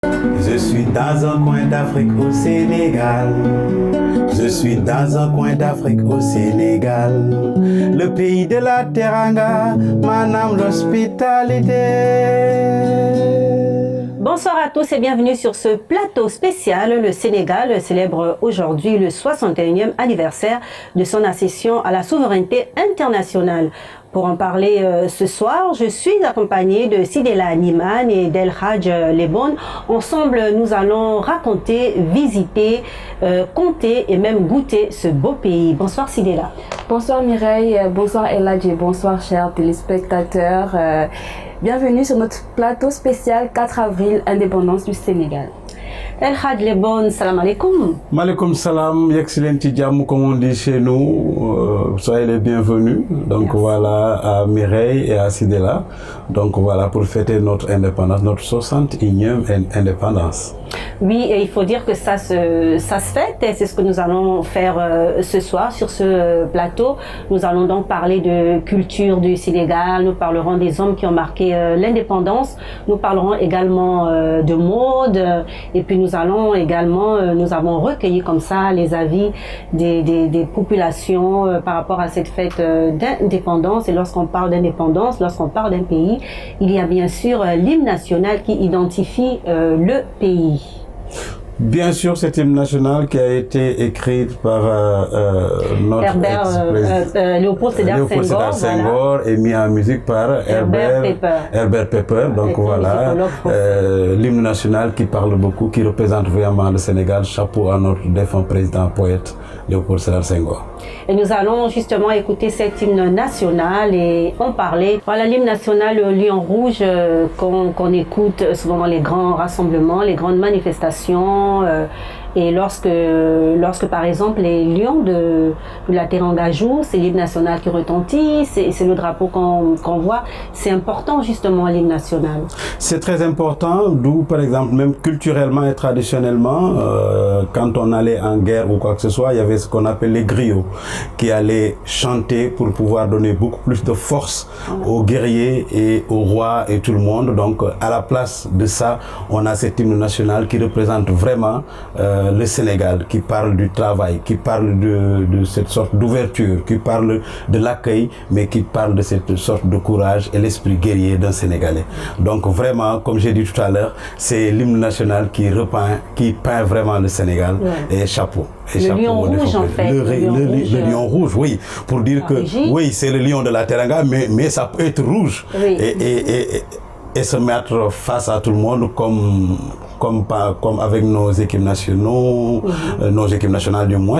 Je suis dans un coin d'Afrique au Sénégal. Je suis dans un coin d'Afrique au Sénégal. Le pays de la teranga, manam l'hospitalité. Bonsoir à tous et bienvenue sur ce plateau spécial. Le Sénégal célèbre aujourd'hui le 61e anniversaire de son accession à la souveraineté internationale. Pour en parler ce soir, je suis accompagnée de Sidela Nimane et d'El Hadj Lebon. Ensemble, nous allons raconter, visiter, compter et même goûter ce beau pays. Bonsoir Sidela. Bonsoir Mireille, bonsoir El Hadj et bonsoir chers téléspectateurs. Bienvenue sur notre plateau spécial 4 avril, indépendance du Sénégal. El Hadj Lebon, salam alaikum. Malikum salam, excellent Tidjamou, comme on dit chez nous. Soyez les bienvenus. Donc merci. Voilà, à Mireille et à Sidela. Donc voilà, pour fêter notre indépendance, notre 61e indépendance. Oui, et il faut dire que ça se fête et c'est ce que nous allons faire ce soir sur ce plateau. Nous allons donc parler de culture du Sénégal, nous parlerons des hommes qui ont marqué l'indépendance, nous parlerons également de mode et puis nous allons également, nous avons recueilli comme ça les avis des populations par rapport à cette fête d'indépendance. Et lorsqu'on parle d'indépendance, lorsqu'on parle d'un pays, il y a bien sûr l'hymne national qui identifie le pays. Bien sûr, cet hymne national qui a été écrit par notre Léopold Sédar Senghor et mis en musique par Herbert Pepper. Donc voilà, l'hymne national qui parle beaucoup, qui représente vraiment le Sénégal. Chapeau à notre défunt président poète Léopold Sédar Senghor. Et nous allons justement écouter cet hymne national et en parler. Voilà l'hymne national, le lion rouge qu'on écoute souvent dans les grands rassemblements, les grandes manifestations. Et lorsque par exemple les lions de la Teranga jouent, c'est l'hymne national qui retentit, c'est le drapeau qu'on voit. C'est important justement l'hymne national. C'est très important, d'où par exemple même culturellement et traditionnellement, quand on allait en guerre ou quoi que ce soit, il y avait ce qu'on appelle les griots qui allaient chanter pour pouvoir donner beaucoup plus de force aux guerriers et aux rois et tout le monde. Donc à la place de ça, on a cet hymne national qui représente vraiment le Sénégal, qui parle du travail, qui parle de cette sorte d'ouverture, qui parle de l'accueil, mais qui parle de cette sorte de courage et l'esprit guerrier d'un Sénégalais. Donc vraiment, comme j'ai dit tout à l'heure, c'est l'hymne national qui peint vraiment le Sénégal. Et chapeau. Le lion rouge en fait. Le lion rouge, oui. Pour dire que oui, c'est le lion de la Teranga, mais ça peut être rouge. Oui. Et se mettre face à tout le monde comme avec nos équipes nationaux, nos équipes nationales du moins,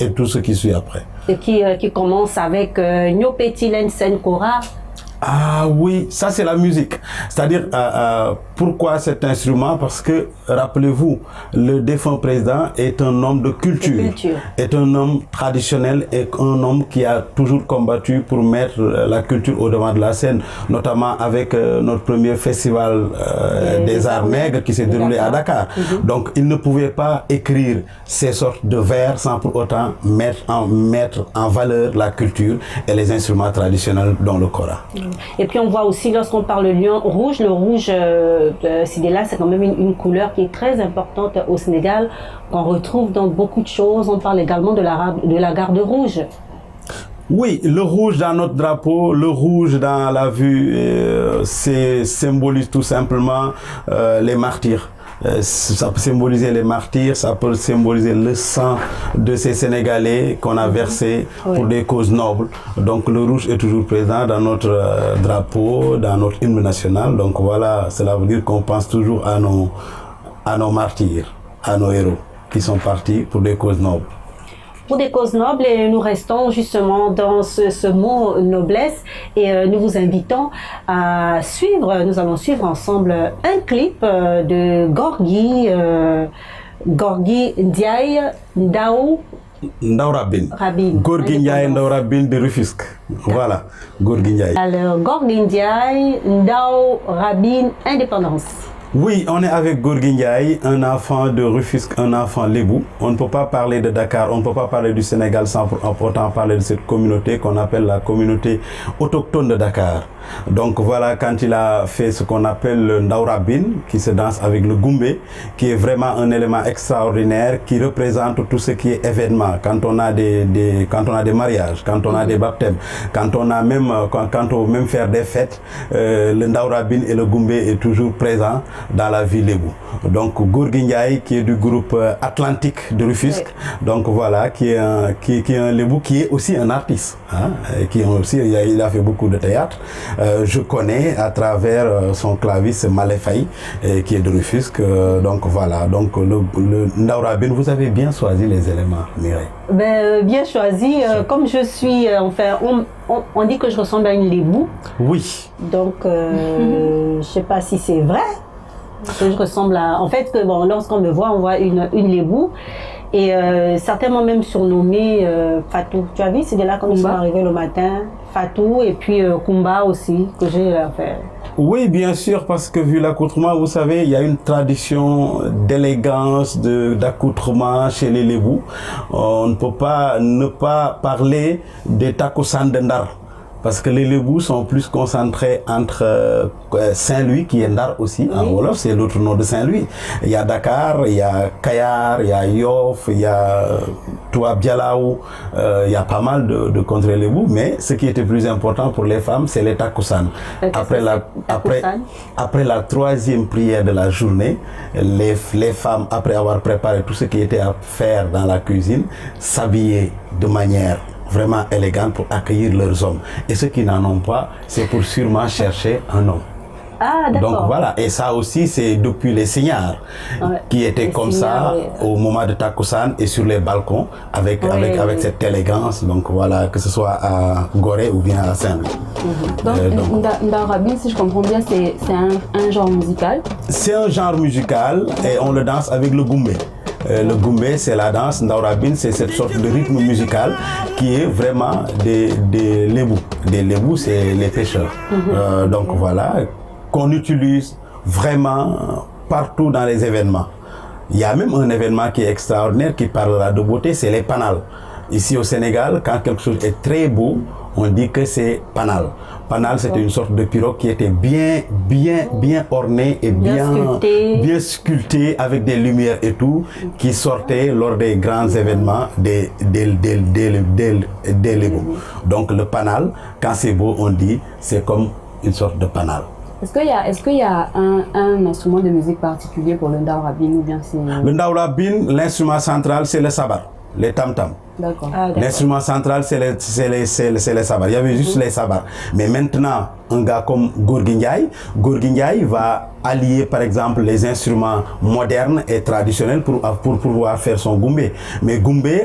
et tout ce qui suit après. Et qui commence avec Nyopeti Lensen Kora. Ah oui, ça c'est la musique. C'est-à-dire, pourquoi cet instrument? Parce que, rappelez-vous, le défunt président est un homme de culture, est un homme traditionnel et un homme qui a toujours combattu pour mettre la culture au devant de la scène, notamment avec notre premier festival des arts nègres qui s'est déroulé à Dakar. Donc, il ne pouvait pas écrire ces sortes de vers sans pour autant mettre en valeur la culture et les instruments traditionnels dont le kora. Et puis on voit aussi lorsqu'on parle de lion rouge, le rouge Sidela, c'est quand même une couleur qui est très importante au Sénégal, qu'on retrouve dans beaucoup de choses. On parle également de la garde rouge. Oui, le rouge dans notre drapeau, le rouge dans la vue, symbolise tout simplement les martyrs. Ça peut symboliser les martyrs, ça peut symboliser le sang de ces Sénégalais qu'on a versé pour des causes nobles. Donc le rouge est toujours présent dans notre drapeau, dans notre hymne national. Donc voilà, cela veut dire qu'on pense toujours à nos martyrs, à nos héros qui sont partis pour des causes nobles. Pour des causes nobles, et nous restons justement dans ce mot noblesse et nous vous invitons à suivre, nous allons suivre ensemble un clip de Gorgui Ndiaye Ndao Rabine. Gorgui Ndiaye Ndao Rabine de Rufisque. Voilà, Gorgui Ndiaye. Alors, Gorgui Ndiaye Ndao Rabine, indépendance. Oui, on est avec Gorgui Ndiaye, un enfant de Rufisque, un enfant lébou. On ne peut pas parler de Dakar, on ne peut pas parler du Sénégal sans pour autant parler de cette communauté qu'on appelle la communauté autochtone de Dakar. Donc voilà, quand il a fait ce qu'on appelle le Ndaurabin, qui se danse avec le Goumbé, qui est vraiment un élément extraordinaire, qui représente tout ce qui est événement. Quand on a quand on a des mariages, quand on a des baptêmes, quand on a même, quand on veut même faire des fêtes, le Ndaurabin et le Goumbé est toujours présent dans la ville lébou. Donc Gorgui Ndiaye, qui est du groupe Atlantique de Rufisque, oui. Donc voilà, qui est un lébou, qui est aussi un artiste, hein, qui est aussi, il a fait beaucoup de théâtre. Je connais à travers son claviste Maléfaï, qui est de Rufisque. Donc voilà, donc le Ndaurabin, vous avez bien choisi les éléments, Mireille. Ben, bien choisi. Comme je suis, enfin, on dit que je ressemble à une lébou. Oui. Donc, je ne sais pas si c'est vrai. Que je ressemble à... En fait, bon, lorsqu'on me voit, on voit une lébou. Et certainement même surnommé Fatou. Tu as vu, c'est de là quand ils sont arrivés le matin. Fatou et puis Kumba aussi, que j'ai fait. Oui, bien sûr, parce que vu l'accoutrement, vous savez, il y a une tradition d'élégance, d'accoutrement chez les lébous. On ne peut pas ne pas parler des takosan de Ndar. Parce que les lébous sont plus concentrés entre Saint-Louis, qui est Ndar aussi, oui. En Wolof, c'est l'autre nom de Saint-Louis. Il y a Dakar, il y a Kayar, il y a Yoff, il y a Touab Dialaou, il y a pas mal de contrées lébous, mais ce qui était plus important pour les femmes, c'est les takusan. Après la troisième prière de la journée, les femmes, après avoir préparé tout ce qui était à faire dans la cuisine, s'habillaient de manière vraiment élégante pour accueillir leurs hommes. Et ceux qui n'en ont pas, c'est pour sûrement chercher un homme. Ah, d'accord. Donc voilà, et ça aussi c'est depuis les signares, ouais, qui étaient comme ça, oui. Au moment de Takusan et sur les balcons avec, oui, avec cette élégance, donc voilà, que ce soit à Gorée ou bien à Saint-Louis. Donc Ndaurabin, si je comprends bien, c'est un genre musical? C'est un genre musical et on le danse avec le Goumbé. Le Goumbé, c'est la danse. Ndaurabin, c'est cette sorte de rythme musical qui est vraiment des lébous. Des lébous, c'est les pêcheurs. Donc voilà, qu'on utilise vraiment partout dans les événements. Il y a même un événement qui est extraordinaire, qui parlera de beauté, c'est les panals. Ici au Sénégal, quand quelque chose est très beau, on dit que c'est panal. Panal, c'était une sorte de pirogue qui était bien ornée et bien sculptée avec des lumières et tout, qui sortait lors des grands événements des lébous. Donc le panal, quand c'est beau, on dit, c'est comme une sorte de panal. Est-ce qu'il y a un instrument de musique particulier pour le Ndaurabin ou bien c'est... Le Ndaurabin, l'instrument central, c'est le sabar, les tam-tam. L'instrument central, c'est les sabars. Il y avait juste les sabars. Mais maintenant, un gars comme Gorgui Ndiaye va allier par exemple les instruments modernes et traditionnels pour pouvoir faire son Goumbé. Mais Goumbé,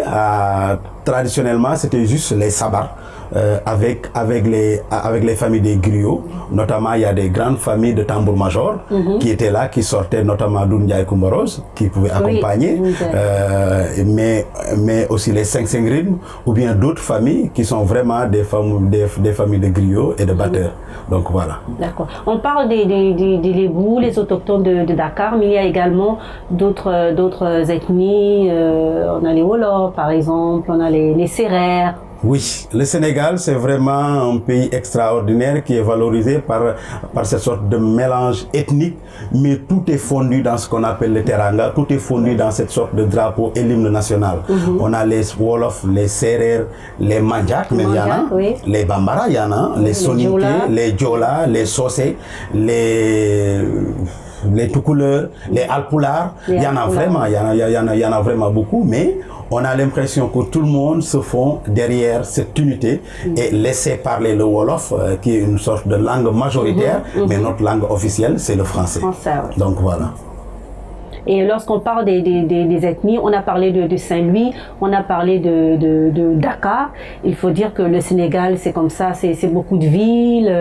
traditionnellement, c'était juste les sabars. Avec les familles des griots, notamment il y a des grandes familles de tambour-major qui étaient là, qui sortaient notamment d'Oundiaï Kumbaros, qui pouvaient accompagner, mais aussi les 5 rythmes, ou bien d'autres familles qui sont vraiment des familles de griots et de batteurs. Donc voilà. D'accord. On parle des lébous, les autochtones de Dakar, mais il y a également d'autres ethnies. On a les Wolof par exemple, on a les Sérères. Oui, le Sénégal, c'est vraiment un pays extraordinaire qui est valorisé par cette sorte de mélange ethnique, mais tout est fondu dans ce qu'on appelle le teranga, tout est fondu dans cette sorte de drapeau et l'hymne national. On a les Wolof, les Sérères, les Mandjak, mais il y en a, oui. Les Bambara, il y en a, les Soninké, les Djola, les Sosé, les Toucouleurs, les Alpulaar, il y en a vraiment, il y en a vraiment beaucoup, mais on a l'impression que tout le monde se fond derrière cette unité et laisser parler le Wolof, qui est une sorte de langue majoritaire, mais notre langue officielle, c'est le français. Oui. Donc voilà. Et lorsqu'on parle des ethnies, on a parlé de Saint-Louis, on a parlé de Dakar. Il faut dire que le Sénégal, c'est comme ça, c'est beaucoup de villes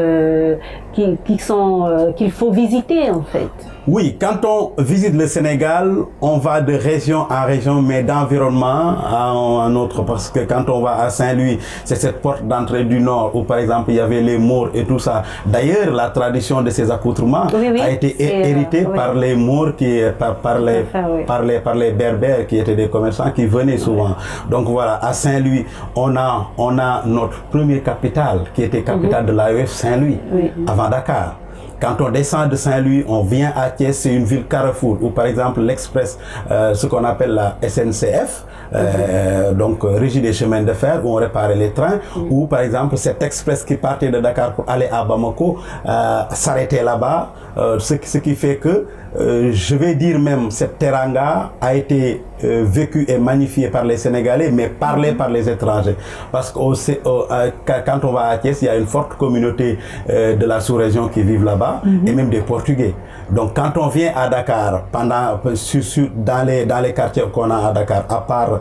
qu'il faut visiter en fait. Oui, quand on visite le Sénégal, on va de région en région, mais d'environnement à un autre. Parce que quand on va à Saint-Louis, c'est cette porte d'entrée du Nord où, par exemple, il y avait les Maures et tout ça. D'ailleurs, la tradition de ces accoutrements a été héritée par les Maures, par les Berbères, qui étaient des commerçants qui venaient souvent. Donc voilà, à Saint-Louis, on a notre première capitale, qui était capitale de l'AEF Saint-Louis, avant Dakar. Quand on descend de Saint-Louis, on vient à Thiès, c'est une ville carrefour, où par exemple l'Express, ce qu'on appelle la SNCF, donc Régie des chemins de fer, où on réparait les trains, ou par exemple cet Express qui partait de Dakar pour aller à Bamako, s'arrêtait là-bas, ce qui fait que, je vais dire même, cette teranga a été vécue et magnifiée par les Sénégalais, mais parlée par les étrangers. Parce que quand on va à Thiès, il y a une forte communauté de la sous-région qui vivent là-bas, et même des Portugais. Donc quand on vient à Dakar, dans les quartiers qu'on a à Dakar, à part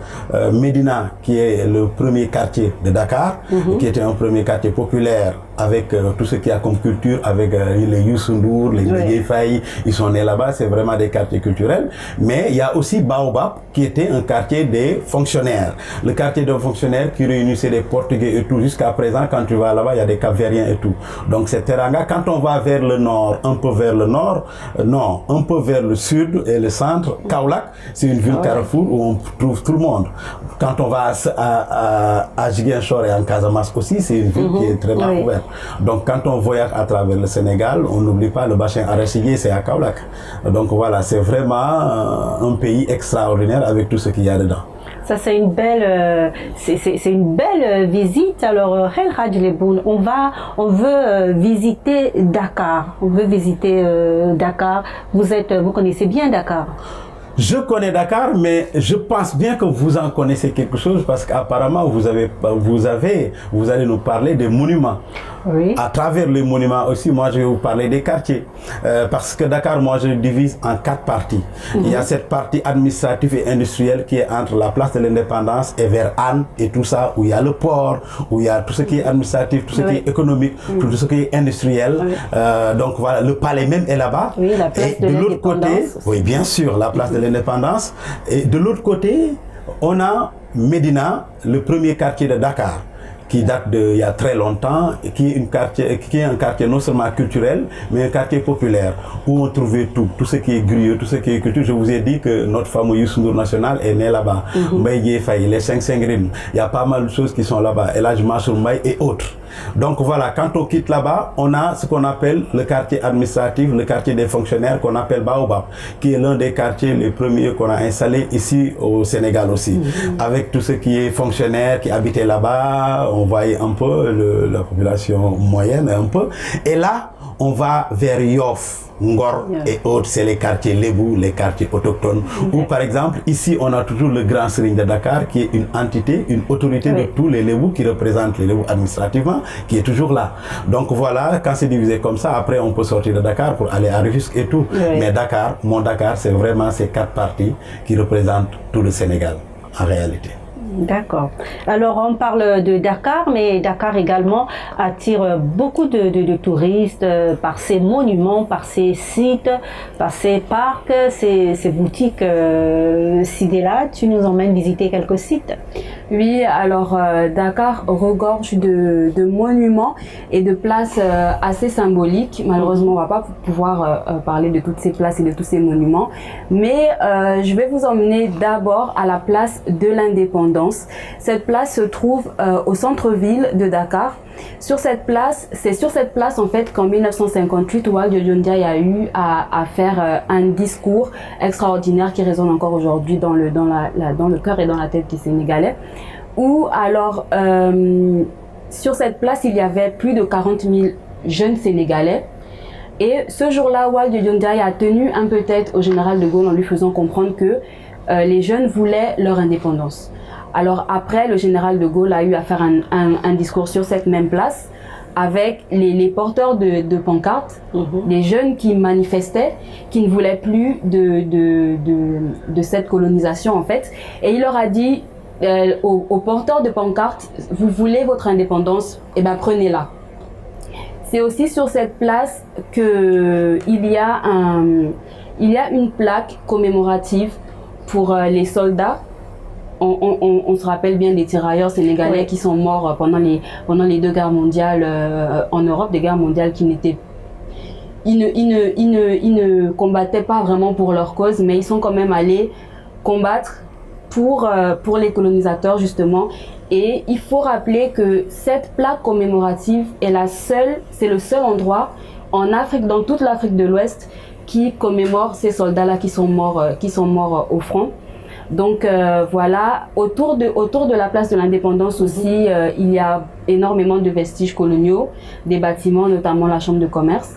Médina, qui est le premier quartier de Dakar, qui était un premier quartier populaire, avec tout ce qu'il y a comme culture, avec les Youssou N'Dour, les Guèye Faye, ils sont nés là-bas, c'est vraiment des quartiers culturels. Mais il y a aussi Baobab, qui était un quartier des fonctionnaires. Le quartier des fonctionnaires qui réunissait des Portugais et tout. Jusqu'à présent, quand tu vas là-bas, il y a des Cap-Verdiens et tout. Donc c'est teranga. Quand on va vers le nord, un peu vers le nord, non, un peu vers le sud et le centre, Kaolack, c'est une ville carrefour où on trouve tout le monde. Quand on va à Ziguinchor et en Casamance aussi, c'est une ville qui est très bien ouverte. Donc quand on voyage à travers le Sénégal, on n'oublie pas le bassin arachidier, c'est à Kaolack. Donc voilà, c'est vraiment un pays extraordinaire avec tout ce qu'il y a dedans. Ça c'est une belle visite. Alors El Hadj Leboun, on veut visiter Dakar. Dakar. Vous connaissez bien Dakar? Je connais Dakar, mais je pense bien que vous en connaissez quelque chose parce qu'apparemment vous allez nous parler des monuments. Oui. À travers les monuments aussi, moi je vais vous parler des quartiers. Parce que Dakar, moi je le divise en 4 parties. Il y a cette partie administrative et industrielle qui est entre la place de l'Indépendance et vers Anne et tout ça, où il y a le port, où il y a tout ce qui est administratif, tout ce qui est économique, tout ce qui est industriel. Donc voilà, le palais même est là-bas. Oui, la place et de l'autre côté, oui bien sûr, la place de l'Indépendance. Et de l'autre côté, on a Médina, le premier quartier de Dakar, qui date d'il y a très longtemps, et qui est un quartier non seulement culturel, mais un quartier populaire, où on trouvait tout ce qui est griot, tout ce qui est culture. Je vous ai dit que notre fameux Youssou N'Dour national est né là-bas. Guèye Faye, les 5 Sengrin, il y a pas mal de choses qui sont là-bas, El Hadj Mansour Mbaye et autres. Donc voilà, quand on quitte là-bas, on a ce qu'on appelle le quartier administratif, le quartier des fonctionnaires qu'on appelle Baobab, qui est l'un des quartiers les premiers qu'on a installés ici au Sénégal aussi. Avec tout ce qui est fonctionnaires qui habitaient là-bas, on voyait un peu la population moyenne, un peu. Et là, on va vers Yoff, Ngor et autres, c'est les quartiers Lébou, les quartiers autochtones. Ou par exemple, ici, on a toujours le Grand Serigne de Dakar, qui est une entité, une autorité de tous les Lébou, qui représente les Lébou administrativement, qui est toujours là. Donc voilà, quand c'est divisé comme ça, après on peut sortir de Dakar pour aller à Rufisque et tout. Mais Dakar, mon Dakar, c'est vraiment ces 4 parties qui représentent tout le Sénégal, en réalité. D'accord. Alors on parle de Dakar, mais Dakar également attire beaucoup de touristes par ses monuments, par ses sites, par ses parcs, ses boutiques ciné-là. Tu nous emmènes visiter quelques sites? Oui, alors Dakar regorge de monuments et de places assez symboliques. Malheureusement, on ne va pas pouvoir parler de toutes ces places et de tous ces monuments, mais je vais vous emmener d'abord à la place de l'Indépendance. Cette place se trouve au centre-ville de Dakar. C'est sur cette place en fait qu'en 1958, Valdiodio Ndiaye a eu à faire un discours extraordinaire qui résonne encore aujourd'hui dans le cœur et dans la tête des Sénégalais. Où alors, sur cette place, il y avait plus de 40 000 jeunes Sénégalais. Et ce jour-là, Valdiodio Ndiaye a tenu un peu tête au général de Gaulle en lui faisant comprendre que les jeunes voulaient leur indépendance. Alors après, le général de Gaulle a eu à faire un discours sur cette même place avec les porteurs de pancartes, les jeunes qui manifestaient, qui ne voulaient plus de cette colonisation en fait. Et il leur a dit aux porteurs de pancartes, vous voulez votre indépendance, eh ben prenez-la. C'est aussi sur cette place que il y a une plaque commémorative pour les soldats. On se rappelle bien des tirailleurs sénégalais qui sont morts pendant les 2 guerres mondiales en Europe, des guerres mondiales qui n'étaient ils ne combattaient pas vraiment pour leur cause, mais ils sont quand même allés combattre pour les colonisateurs justement. Et il faut rappeler que cette plaque commémorative est c'est le seul endroit en Afrique, dans toute l'Afrique de l'Ouest, qui commémore ces soldats-là qui sont morts au front. Donc voilà, autour de la place de l'Indépendance aussi, il y a énormément de vestiges coloniaux, des bâtiments, notamment la Chambre de commerce.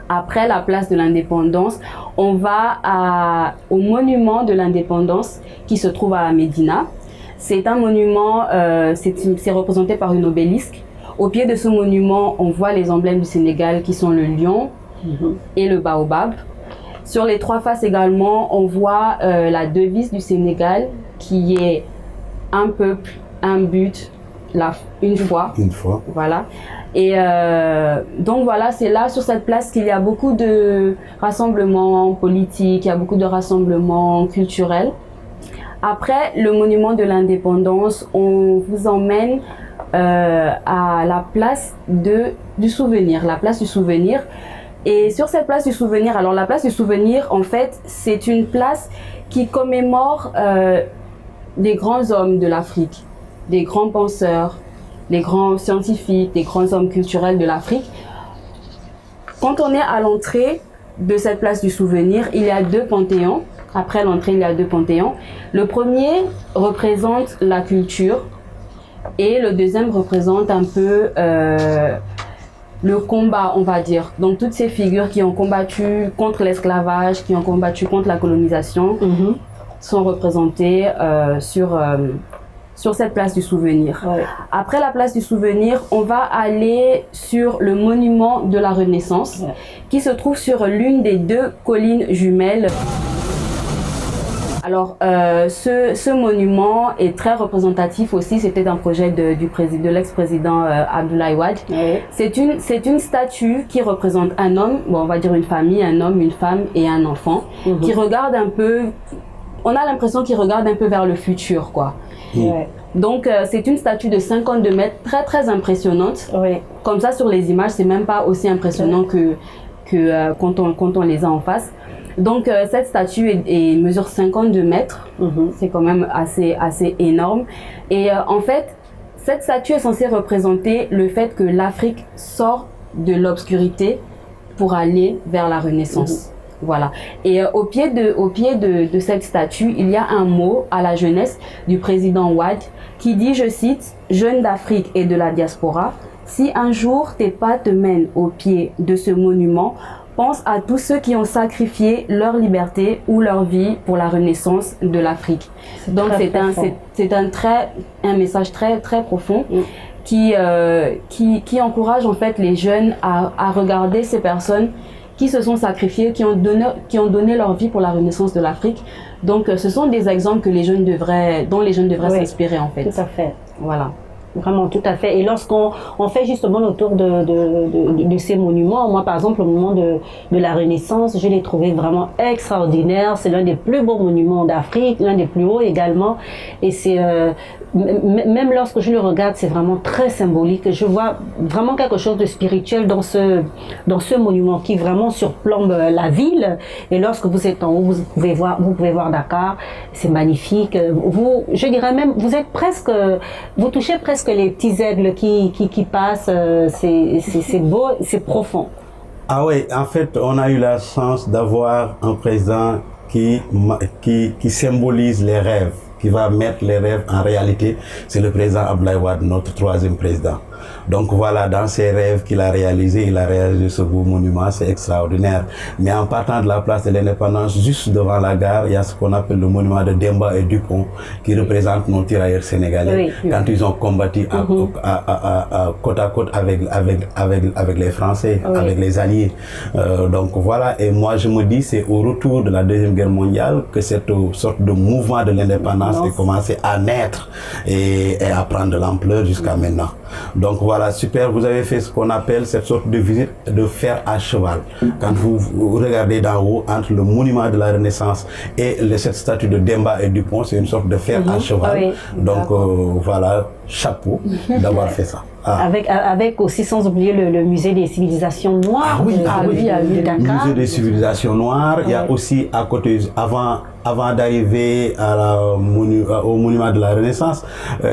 Après la place de l'Indépendance, on va au monument de l'Indépendance qui se trouve à la Médina. C'est un monument, c'est représenté par une obélisque. Au pied de ce monument, on voit les emblèmes du Sénégal qui sont le lion et le baobab. Sur les 3 faces également, on voit la devise du Sénégal qui est un peuple, un but, une foi. Une fois. Voilà. Et donc voilà, c'est là sur cette place qu'il y a beaucoup de rassemblements politiques, il y a beaucoup de rassemblements culturels. Après le monument de l'Indépendance, on vous emmène à la place du souvenir, la place du souvenir. Et sur cette place du souvenir, alors la place du souvenir, en fait, c'est une place qui commémore des grands hommes de l'Afrique, des grands penseurs, des grands scientifiques, des grands hommes culturels de l'Afrique. Quand on est à l'entrée de cette place du souvenir, il y a 2 panthéons. Après l'entrée, il y a 2 panthéons. Le premier représente la culture et le deuxième représente un peu le combat, on va dire. Donc toutes ces figures qui ont combattu contre l'esclavage, qui ont combattu contre la colonisation, sont représentées sur cette place du souvenir. Ouais. Après la place du souvenir, on va aller sur le monument de la Renaissance, qui se trouve sur l'une des 2 collines jumelles. Alors, ce monument est très représentatif aussi. C'était un projet de l'ex-président Abdoulaye Wade. Oui. C'est une statue qui représente un homme, bon, on va dire une famille, un homme, une femme et un enfant, qui regarde un peu. On a l'impression qu'il regarde un peu vers le futur, quoi. Ouais. Donc, c'est une statue de 52 mètres, très très impressionnante. Oui. Comme ça, sur les images, c'est même pas aussi impressionnant que quand on les a en face. Donc cette statue mesure 52 mètres, c'est quand même assez énorme. Et en fait, cette statue est censée représenter le fait que l'Afrique sort de l'obscurité pour aller vers la Renaissance. Voilà. Et au pied de cette statue, il y a un mot à la jeunesse du président Wade qui dit, je cite, « Jeunes d'Afrique et de la diaspora, si un jour tes pas te mènent au pied de ce monument, pense à tous ceux qui ont sacrifié leur liberté ou leur vie pour la renaissance de l'Afrique. » Donc c'est un message très très profond qui encourage en fait les jeunes à regarder ces personnes qui se sont sacrifiées, qui ont donné leur vie pour la renaissance de l'Afrique. Donc ce sont des exemples dont les jeunes devraient s'inspirer en fait. Tout à fait. Voilà. Vraiment, tout à fait. Et lorsqu'on fait justement le tour de ces monuments, moi par exemple, le monument de la Renaissance, je l'ai trouvé vraiment extraordinaire. C'est l'un des plus beaux monuments d'Afrique, l'un des plus hauts également. Et c'est même lorsque je le regarde, c'est vraiment très symbolique. Je vois vraiment quelque chose de spirituel dans ce monument qui vraiment surplombe la ville. Et lorsque vous êtes en haut, vous pouvez voir Dakar. C'est magnifique. Je dirais même, vous touchez presque les petits aigles qui passent. C'est beau, c'est profond. Ah oui, en fait, on a eu la chance d'avoir un président qui symbolise les rêves, qui va mettre les rêves en réalité. C'est le président Abdoulaye Wade, notre 3e président. Donc voilà, dans ses rêves qu'il a réalisé, il a réalisé ce beau monument, c'est extraordinaire. Mais en partant de la place de l'Indépendance, juste devant la gare, il y a ce qu'on appelle le monument de Demba et Dupont, qui représente nos tirailleurs sénégalais, quand ils ont combattu côte à côte avec les Français, avec les Alliés. Donc voilà, et moi je me dis, c'est au retour de la Deuxième Guerre mondiale que cette sorte de mouvement de l'indépendance a commencé à naître et à prendre de l'ampleur jusqu'à maintenant. Donc voilà. Voilà, super. Vous avez fait ce qu'on appelle cette sorte de visite de fer à cheval. Quand vous regardez d'en haut, entre le monument de la Renaissance et cette statue de Demba et Dupont, c'est une sorte de fer à cheval. Oui. Donc voilà, chapeau d'avoir fait ça. Ah. Avec aussi, sans oublier le musée des civilisations noires de Dakar. Musée des civilisations noires. Il y a aussi à côté, avant d'arriver au monument de la Renaissance,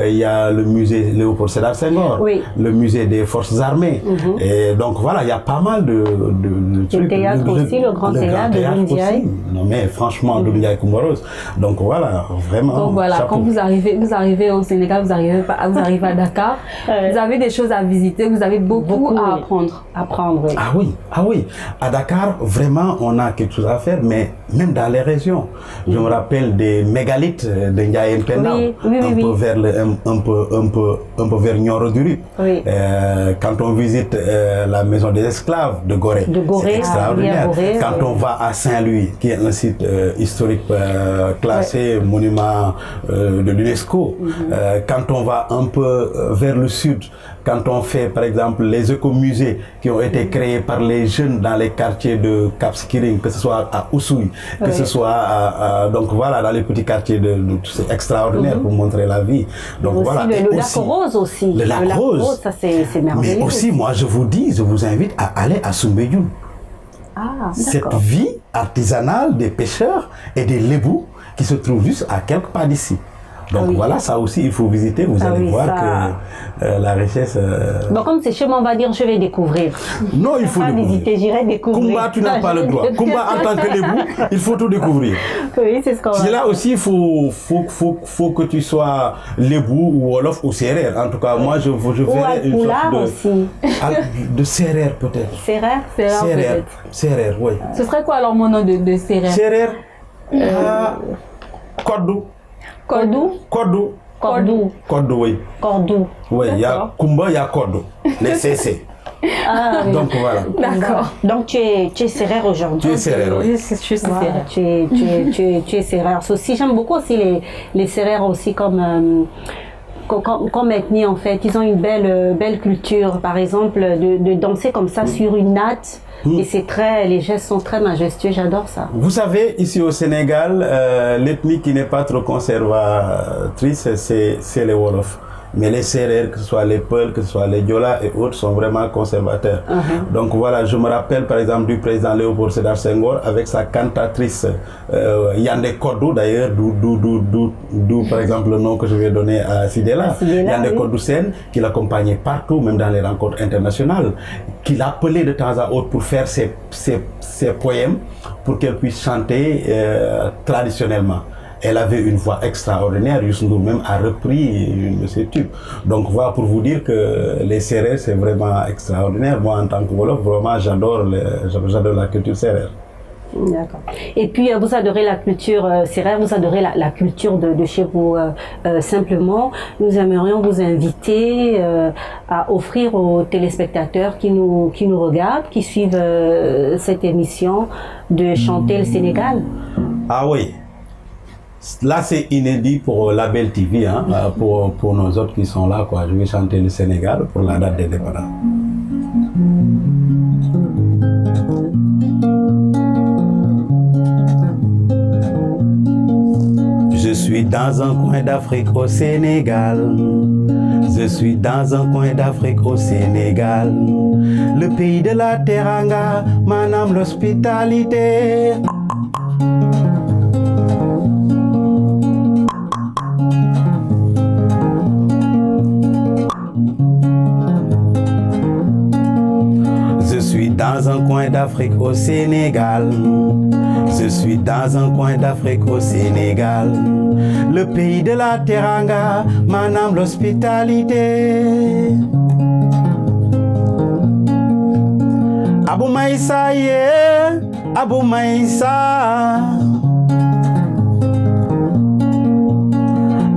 il y a le musée Léopold Sédar Senghor, le musée des forces armées. Et donc voilà, il y a pas mal de trucs. Le théâtre aussi, le grand théâtre de Ndiaye. Non mais franchement, de Ndiaye Coumba-Rose. Donc voilà, vraiment. Donc voilà, chapeau. quand vous arrivez au Sénégal, vous arrivez à Dakar, vous avez des choses à visiter, vous avez beaucoup à apprendre. Oui. Ah oui. À Dakar, vraiment, on a quelque chose à faire, mais même dans les régions. Je me rappelle des mégalithes de Ndiaye Mpenda, un peu vers Nioro du Rip. Quand on visite la maison des esclaves de Gorée, c'est extraordinaire. Quand on va à Saint-Louis, qui est un site historique classé monument de l'UNESCO, quand on va un peu vers le sud, quand on fait par exemple les écomusées qui ont été créés par les jeunes dans les quartiers de Cap Skirring, que ce soit à Oussouye, que ce soit donc voilà, dans les petits quartiers c'est extraordinaire pour montrer la vie. Donc aussi voilà. Le lac Rose aussi. Le lac Rose, ça c'est merveilleux. Mais aussi, moi je vous invite à aller à Soumbédioune. Cette vie artisanale des pêcheurs et des lébous qui se trouve juste à quelques pas d'ici. Donc voilà, ça aussi, il faut visiter. Vous allez voir que la richesse... Bon, comme c'est chez moi, on va dire, je vais découvrir. Non, il faut visiter, j'irai découvrir. Kumba, tu n'as pas le droit. Kumba, en tant que lébou, il faut tout découvrir. Oui, c'est ce qu'on va. C'est là aussi, il faut que tu sois lébou ou wolof ou sérère. En tout cas, moi, je verrais une sorte de sérère, peut-être. Sérère, oui. Ce serait quoi alors mon nom de sérère? Sérère. Kodou. Kodou, oui. Kodou. Oui, il y a Kumba, il y a Kodou. Les CC. Donc voilà. D'accord. Donc tu es sérère aujourd'hui. Tu es sérère, oui. Je suis sérère. Tu es sérère. Aussi, j'aime beaucoup aussi les sérères aussi comme ethnie en fait. Ils ont une belle culture. Par exemple, de danser comme ça sur une natte. Et les gestes sont très majestueux, j'adore ça. Vous savez, ici au Sénégal, l'ethnie qui n'est pas trop conservatrice, c'est les Wolofs. Mais les Sérères, que ce soit les Peuls, que ce soit les Diola et autres, sont vraiment conservateurs. Donc voilà, je me rappelle par exemple du président Léopold Sédar Senghor avec sa cantatrice Yandé Kodou, d'ailleurs, d'où par exemple le nom que je vais donner à Sidela. Yandé Kodou Sen, qui l'accompagnait partout, même dans les rencontres internationales, qui l'appelait de temps à autre pour faire ses poèmes, pour qu'elle puisse chanter traditionnellement. Elle avait une voix extraordinaire, Youssou Ndour même a repris une de ses tubes. Donc voilà pour vous dire que les Sérères c'est vraiment extraordinaire. Moi en tant que Wolof, vraiment j'adore la culture sérère. D'accord. Et puis vous adorez la culture sérère, vous adorez la culture de chez vous simplement. Nous aimerions vous inviter à offrir aux téléspectateurs qui nous regardent, qui suivent cette émission, de chanter le Sénégal. Ah oui. Là, c'est inédit pour la Belle TV, hein, pour nos autres qui sont là, quoi. Je vais chanter le Sénégal pour la date d'indépendance. Je suis dans un coin d'Afrique au Sénégal. Je suis dans un coin d'Afrique au Sénégal. Le pays de la Teranga, manam l'hospitalité. Dans un coin d'Afrique au Sénégal. Je suis dans un coin d'Afrique au Sénégal. Le pays de la Teranga, manam l'hospitalité. Abou Maïssa, Abou Maïssa.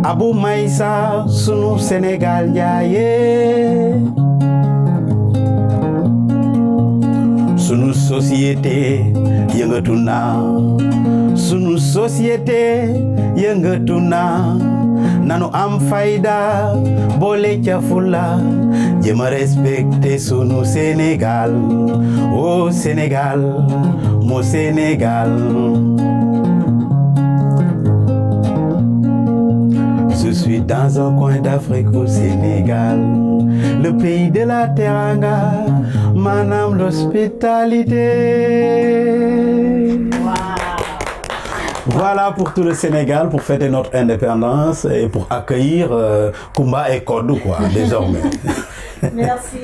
Abou Maïssa, sunu Sénégal yaye. Sunu société yëngatu na sunu société yëngatu na nanu am fayda boole ca fula jéem a respecté sunu Sénégal oh Sénégal mon Sénégal. Je suis dans un coin d'Afrique au Sénégal, le pays de la teranga, manam l'hospitalité. Voilà pour tout le Sénégal, pour fêter notre indépendance et pour accueillir Kumba et Kodou, quoi, désormais. Merci,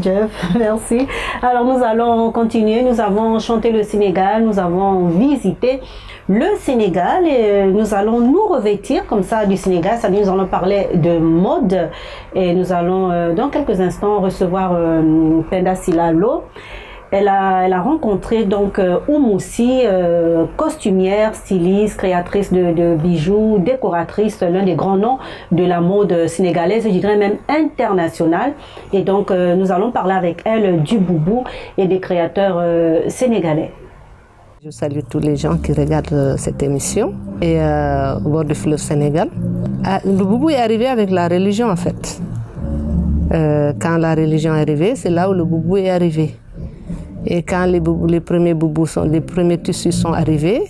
Jeff. Merci. Alors, nous allons continuer. Nous avons chanté le Sénégal, nous avons visité le Sénégal et nous allons nous revêtir comme ça du Sénégal. Ça, nous allons parler de mode et nous allons dans quelques instants recevoir Penda Silalo. Elle a rencontré donc Oumoussi, costumière, styliste, créatrice de bijoux, décoratrice, l'un des grands noms de la mode sénégalaise, je dirais même internationale. Et donc nous allons parler avec elle du boubou et des créateurs sénégalais. Je salue tous les gens qui regardent cette émission et au bord du fleuve Sénégal. Le boubou est arrivé avec la religion en fait. Quand la religion est arrivée, c'est là où le boubou est arrivé. Et quand les premiers les premiers tissus sont arrivés,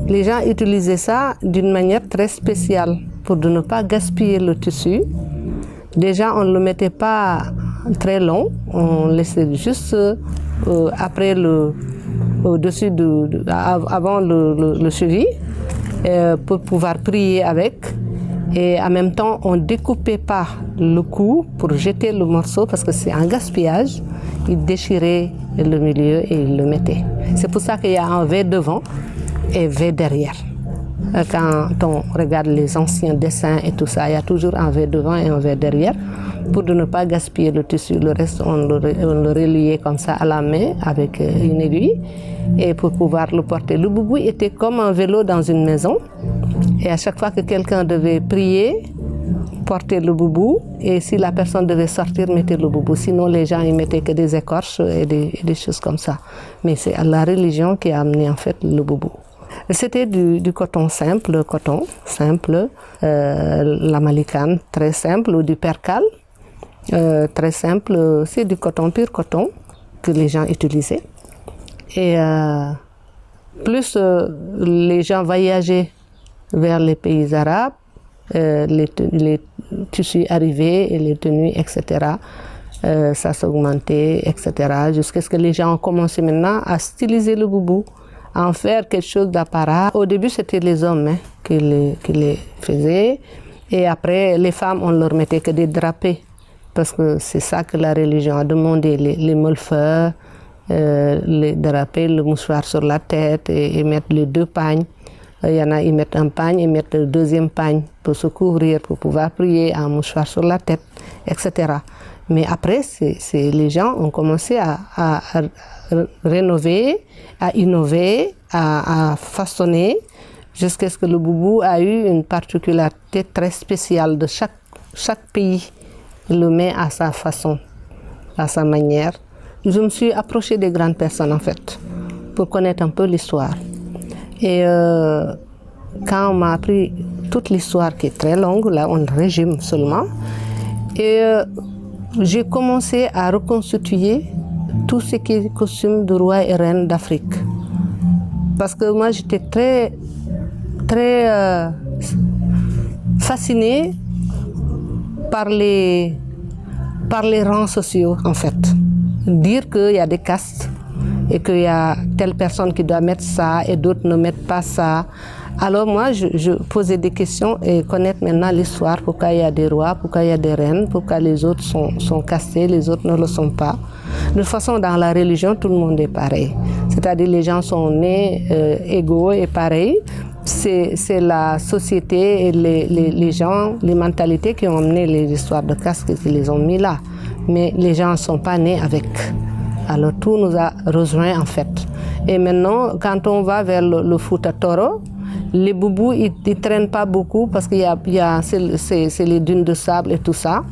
les gens utilisaient ça d'une manière très spéciale pour ne pas gaspiller le tissu. Déjà, on ne le mettait pas très long, on laissait juste après au-dessus avant le cheville pour pouvoir prier avec. Et en même temps, on ne découpait pas le cou pour jeter le morceau parce que c'est un gaspillage. Il déchirait le milieu et il le mettait. C'est pour ça qu'il y a un V devant et V derrière. Quand on regarde les anciens dessins et tout ça, il y a toujours un V devant et un V derrière pour ne pas gaspiller le tissu. Le reste, on le reliait comme ça à la main avec une aiguille et pour pouvoir le porter. Le boubou était comme un vélo dans une maison et à chaque fois que quelqu'un devait prier, porter le boubou et si la personne devait sortir, mettre le boubou. Sinon, les gens ils mettaient que des écorches et des choses comme ça. Mais c'est la religion qui a amené en fait le boubou. C'était du coton simple, la malicane très simple ou du percal très simple. C'est du coton, pur coton que les gens utilisaient. Et plus les gens voyageaient vers les pays arabes, les tissus arrivaient et les tenues, etc. Ça s'augmentait, etc. Jusqu'à ce que les gens ont commencé maintenant à styliser le boubou, à en faire quelque chose d'apparat. Au début, c'était les hommes qui les faisaient. Et après, les femmes, on leur mettait que des drapés. Parce que c'est ça que la religion a demandé, les molefeurs, les drapés, le mouchoir sur la tête et mettre les deux pagnes. Il y en a, ils mettent un pagne, ils mettent le deuxième pagne pour se couvrir, pour pouvoir prier, un mouchoir sur la tête, etc. Mais après, les gens ont commencé à rénover, à innover, à façonner, jusqu'à ce que le boubou a eu une particularité très spéciale de chaque pays. Le met à sa façon, à sa manière. Je me suis approchée des grandes personnes en fait, pour connaître un peu l'histoire. Et quand on m'a appris toute l'histoire qui est très longue, là on résume seulement, et j'ai commencé à reconstituer tout ce qui est costume de roi et reine d'Afrique. Parce que moi j'étais très fascinée par les rangs sociaux en fait. Dire qu'il y a des castes et qu'il y a telle personne qui doit mettre ça et d'autres ne mettent pas ça. Alors moi, je posais des questions et connaître maintenant l'histoire, pourquoi il y a des rois, pourquoi il y a des reines, pourquoi les autres sont castés, les autres ne le sont pas. De toute façon, dans la religion, tout le monde est pareil. C'est-à-dire les gens sont nés égaux et pareils. C'est la société et les gens, les mentalités qui ont amené les histoires de caste qui les ont mis là. Mais les gens ne sont pas nés avec. Alors tout nous a rejoints en fait. Et maintenant, quand on va vers le Fouta Toro, les boubous, ils ne traînent pas beaucoup parce qu'il c'est les dunes de sable et tout ça.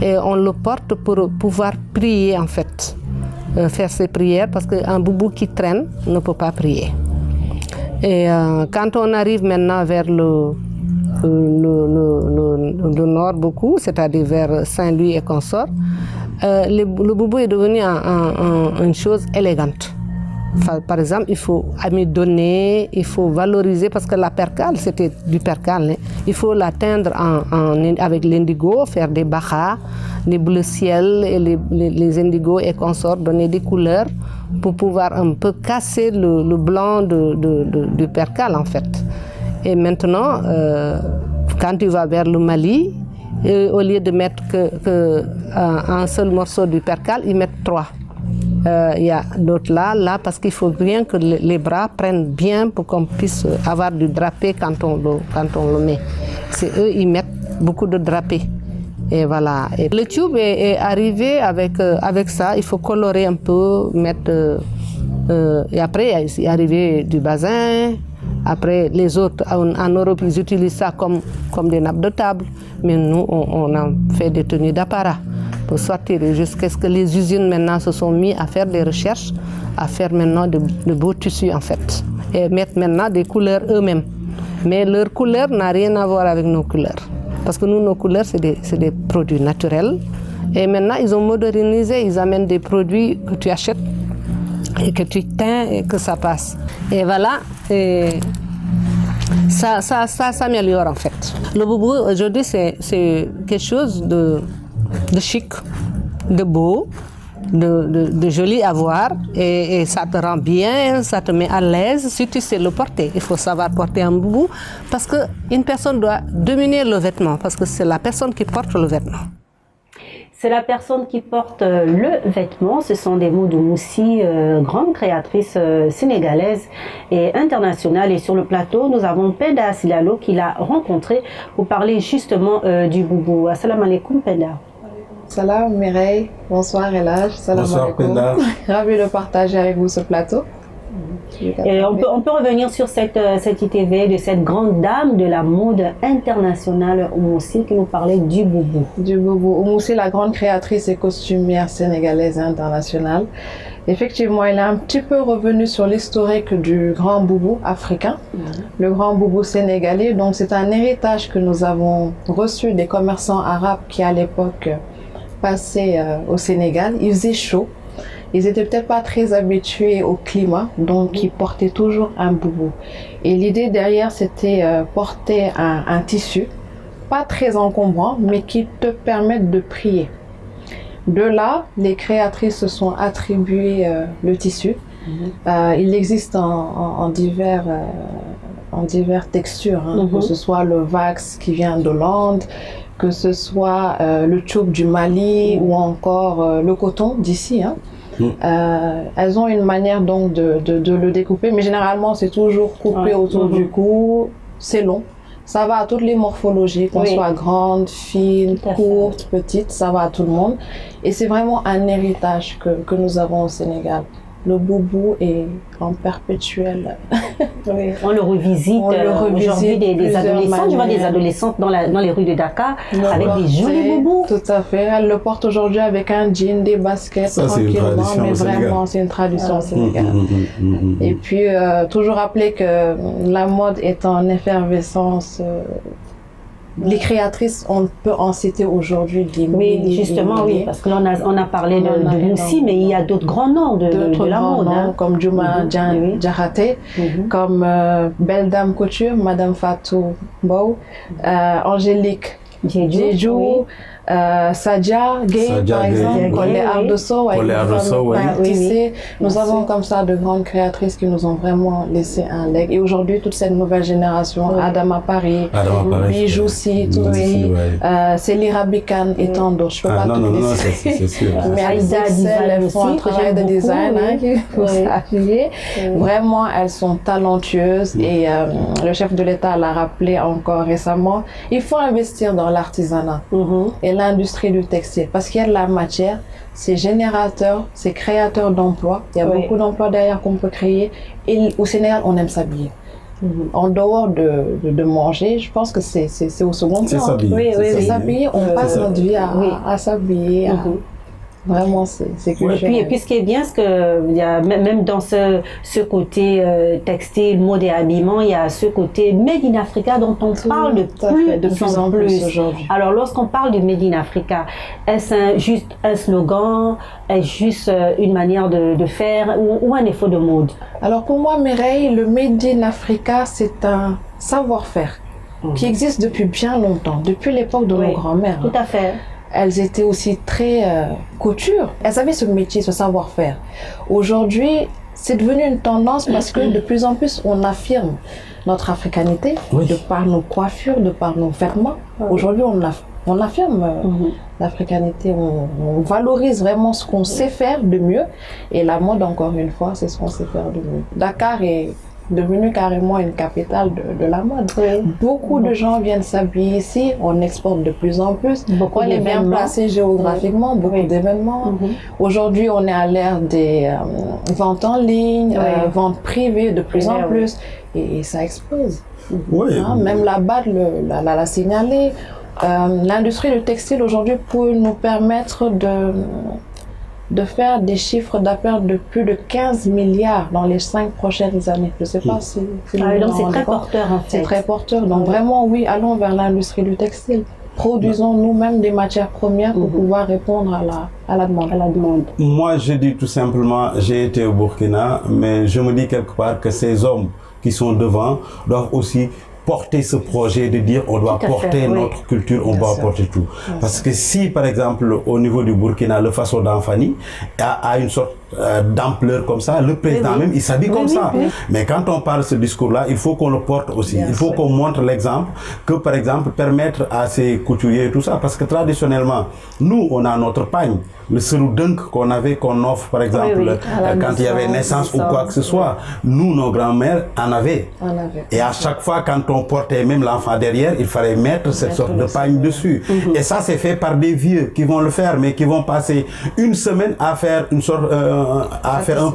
Et on le porte pour pouvoir prier en fait. faire ses prières parce qu'un boubou qui traîne ne peut pas prier. Et quand on arrive maintenant vers le nord beaucoup, c'est-à-dire vers Saint-Louis et consorts, le boubou est devenu une chose élégante. Enfin, par exemple, il faut amidonner, il faut valoriser parce que la percale, c'était du percale. Hein. Il faut l'atteindre avec l'indigo, faire des bachas, les bleus ciel et les indigos et consorts, donner des couleurs pour pouvoir un peu casser le blanc du percale en fait. Et maintenant, quand tu vas vers le Mali, au lieu de mettre un seul morceau du percale, ils mettent 3. Il y a d'autres là parce qu'il faut bien que les bras prennent bien pour qu'on puisse avoir du drapé quand on le met. C'est eux, ils mettent beaucoup de drapé. Et voilà. Et le tube est arrivé avec ça. Il faut colorer un peu, mettre. Et après, il est arrivé du bazin. Après, les autres, en Europe, ils utilisent ça comme des nappes de table. Mais nous, on a fait des tenues d'apparat pour sortir. Jusqu'à ce que les usines maintenant se sont mis à faire des recherches, à faire maintenant de beaux tissus en fait. Et mettre maintenant des couleurs eux-mêmes. Mais leur couleur n'a rien à voir avec nos couleurs. Parce que nous, nos couleurs, c'est des produits naturels. Et maintenant, ils ont modernisé, ils amènent des produits que tu achètes et que tu teins et que ça passe. Et voilà, et ça s'améliore en fait. Le boubou, aujourd'hui, c'est quelque chose de chic, de beau, de joli à voir et ça te rend bien, ça te met à l'aise si tu sais le porter. Il faut savoir porter un boubou parce qu'une personne doit dominer le vêtement parce que c'est la personne qui porte le vêtement. C'est la personne qui porte le vêtement. Ce sont des mots de Moussi, grande créatrice sénégalaise et internationale. Et sur le plateau, nous avons Penda Silalo qui l'a rencontré pour parler justement du boubou. Assalamu alaikum Penda. Salam Mireille, bonsoir Elage, salam alaikum. Ravi de partager avec vous ce plateau. Et on peut revenir sur cette ITV de cette grande dame de la mode internationale Oummoussi qui nous parlait du boubou. Du boubou. Oummoussi, la grande créatrice et costumière sénégalaise et internationale. Effectivement, elle est un petit peu revenue sur l'historique du grand boubou africain, le grand boubou sénégalais. Donc c'est un héritage que nous avons reçu des commerçants arabes qui à l'époque passaient au Sénégal. Il faisait chaud. Ils étaient peut-être pas très habitués au climat, donc ils portaient toujours un boubou. Et l'idée derrière, c'était porter un tissu, pas très encombrant, mais qui te permette de prier. De là, les créatrices se sont attribuées le tissu. Il existe en diverses textures, hein, que ce soit le wax qui vient d'Hollande, que ce soit le tchoub du Mali ou encore le coton d'ici. Hein. Elles ont une manière donc de le découper, mais généralement c'est toujours coupé autour du cou, c'est long. Ça va à toutes les morphologies, qu'on soit grande, fine, courte, petite, ça va à tout le monde. Et c'est vraiment un héritage que nous avons au Sénégal. Le boubou est en perpétuel. On le revisite. Aujourd'hui, des adolescents. Je vois des adolescentes dans les rues de Dakar avec des jolis boubous. Tout à fait. Elles le portent aujourd'hui avec un jean, des baskets, ça, tranquillement. Mais vraiment, c'est une tradition sénégalaise. Et puis, toujours rappeler que la mode est en effervescence. Les créatrices, on peut en citer aujourd'hui des milliers. Oui, justement, oui, parce que là, on a parlé de Moussi, mais il y a d'autres grands noms de la mode. Hein. Comme Juma Djaraté, comme Belle Dame Couture, Madame Fatou Bow, Angélique Djedjou, Sadia Gay, par exemple, Collet Ardosso, nous avons comme ça de grandes créatrices qui nous ont vraiment laissé un legs. Et aujourd'hui, toute cette nouvelle génération, Adama Paris, Bijoussi, Célie Rabican et tant d'autres. Je peux pas tout laisser. C'est sûr. Mais elles font un travail de design qu'il faut s'appuyer. Vraiment, elles sont talentueuses et le chef de l'État l'a rappelé encore récemment. Il faut investir dans l'artisanat et l'industrie du textile parce qu'il y a de la matière, c'est générateur, c'est créateur d'emplois. Il y a beaucoup d'emplois derrière qu'on peut créer. Et au Sénégal, on aime s'habiller. En dehors de manger, je pense que c'est au second plan. C'est s'habiller. S'habiller, on passe notre vie à s'habiller. Vraiment, c'est culturel. Et puis ce qui est bien, c'est que même dans ce côté textile, mode et habillement, il y a ce côté Made in Africa dont on parle de plus en plus aujourd'hui. Alors lorsqu'on parle de Made in Africa, est-ce juste un slogan, est-ce juste une manière de faire ou un effort de mode? Alors pour moi, Mireille, le Made in Africa, c'est un savoir-faire qui existe depuis bien longtemps, depuis l'époque de nos grands-mères. Tout à fait. Elles étaient aussi très couture. Elles avaient ce métier, ce savoir-faire. Aujourd'hui, c'est devenu une tendance parce que de plus en plus, on affirme notre africanité de par nos coiffures, de par nos vêtements. Aujourd'hui, on affirme l'africanité, on valorise vraiment ce qu'on sait faire de mieux. Et la mode, encore une fois, c'est ce qu'on sait faire de mieux. Dakar est devenu carrément une capitale de la mode. Beaucoup de gens viennent s'habiller ici, on exporte de plus en plus. On est bien placé géographiquement, beaucoup d'événements. Aujourd'hui, on est à l'ère des ventes en ligne, ventes privées de plus en plus, et ça explose. Même la BAD l'a signalé. L'industrie du textile aujourd'hui peut nous permettre de faire des chiffres d'affaires de plus de 15 milliards dans les 5 prochaines années. Je ne sais pas si donc c'est très porteur en fait. C'est très porteur. Donc vraiment, oui, allons vers l'industrie du textile. Produisons nous-mêmes des matières premières pour pouvoir répondre à la demande. Moi, je dis tout simplement, j'ai été au Burkina, mais je me dis quelque part que ces hommes qui sont devant doivent aussi porter ce projet de dire on doit porter notre culture, on doit porter tout. Parce que si, par exemple, au niveau du Burkina, le Faso d'Anfani a une sorte d'ampleur comme ça, le président même, il s'habille comme ça. Mais quand on parle de ce discours-là, il faut qu'on le porte aussi. Il faut qu'on montre l'exemple, que par exemple, permettre à ces couturiers et tout ça. Parce que traditionnellement, nous, on a notre pagne, le seroudunk qu'on offre, par exemple, quand il y avait naissance ou quoi que ce soit. Nous, nos grands-mères en avaient. Et à chaque fois, quand on portait même l'enfant derrière, il fallait mettre cette sorte de pagne dessus. Et ça, c'est fait par des vieux qui vont le faire, mais qui vont passer une semaine à faire une sorte... faire un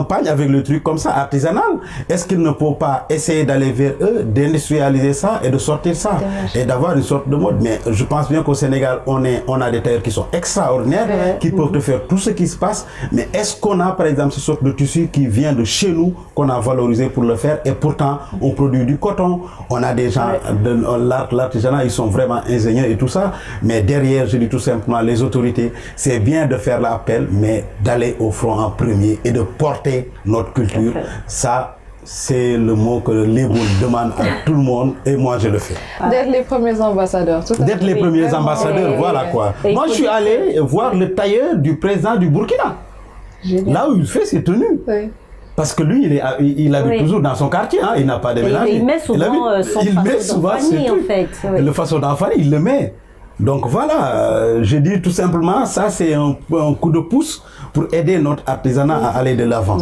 pagne avec le truc comme ça, artisanal. Est-ce qu'ils ne peuvent pas essayer d'aller vers eux, d'industrialiser ça et de sortir ça et d'avoir une sorte de mode? Mais je pense bien qu'au Sénégal, on a des tailleurs qui sont extraordinaires, qui peuvent te faire tout ce qui se passe. Mais est-ce qu'on a par exemple ce sorte de tissu qui vient de chez nous, qu'on a valorisé pour le faire, et pourtant on produit du coton, on a des gens de l'artisanat, ils sont vraiment ingénieurs et tout ça. Mais derrière, je dis tout simplement, les autorités, c'est bien de faire l'appel, mais d'aller au front en premier et de porter notre culture. Ça, c'est le mot que les boules demandent à tout le monde, et moi je le fais. D'être les premiers ambassadeurs. D'être les premiers ambassadeurs, voilà quoi. Moi je suis allé voir le tailleur du président du Burkina. Là où il fait ses tenues. Parce que lui, il habite toujours dans son quartier, hein, il n'a pas déménagé. Il met souvent son façon d'Anfani, en fait. Le façon d'Anfani, il le met. Donc voilà, je dis tout simplement, ça c'est un coup de pouce pour aider notre artisanat à aller de l'avant.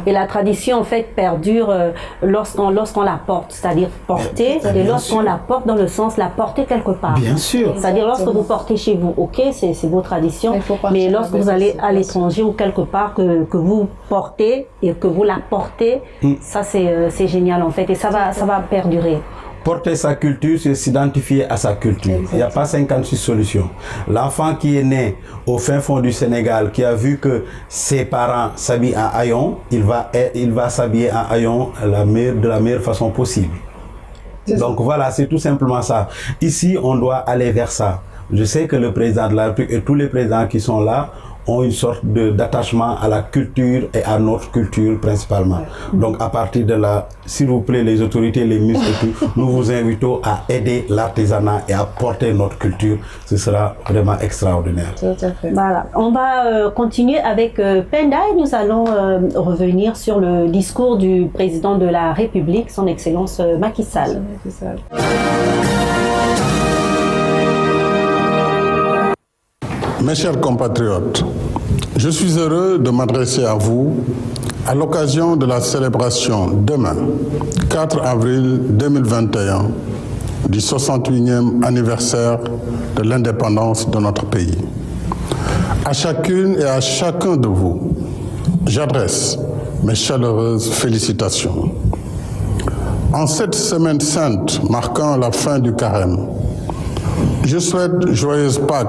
Et la tradition en fait perdure lorsqu'on la porte, c'est-à-dire porter, et lorsqu'on la porte dans le sens la porter quelque part. Bien sûr. C'est-à-dire lorsque vous portez chez vous, ok, c'est vos traditions, mais lorsque vous allez à l'étranger ou quelque part que vous portez et que vous la portez, ça c'est génial en fait, et ça va perdurer. Porter sa culture, c'est s'identifier à sa culture. Il n'y a pas 56 solutions. L'enfant qui est né au fin fond du Sénégal, qui a vu que ses parents s'habillent en haillons, il va s'habiller en haillons de la meilleure façon possible. Donc voilà, c'est tout simplement ça. Ici, on doit aller vers ça. Je sais que le président de la République et tous les présidents qui sont là ont une sorte d'attachement à la culture et à notre culture principalement. Donc à partir de là, s'il vous plaît, les autorités, les ministres et tout, nous vous invitons à aider l'artisanat et à porter notre culture. Ce sera vraiment extraordinaire. Tout à fait. Voilà. On va continuer avec Penda et nous allons revenir sur le discours du président de la République, son Excellence Macky Sall. Mes chers compatriotes, je suis heureux de m'adresser à vous à l'occasion de la célébration demain, 4 avril 2021, du 68e anniversaire de l'indépendance de notre pays. À chacune et à chacun de vous, j'adresse mes chaleureuses félicitations. En cette semaine sainte marquant la fin du carême, je souhaite joyeuse Pâques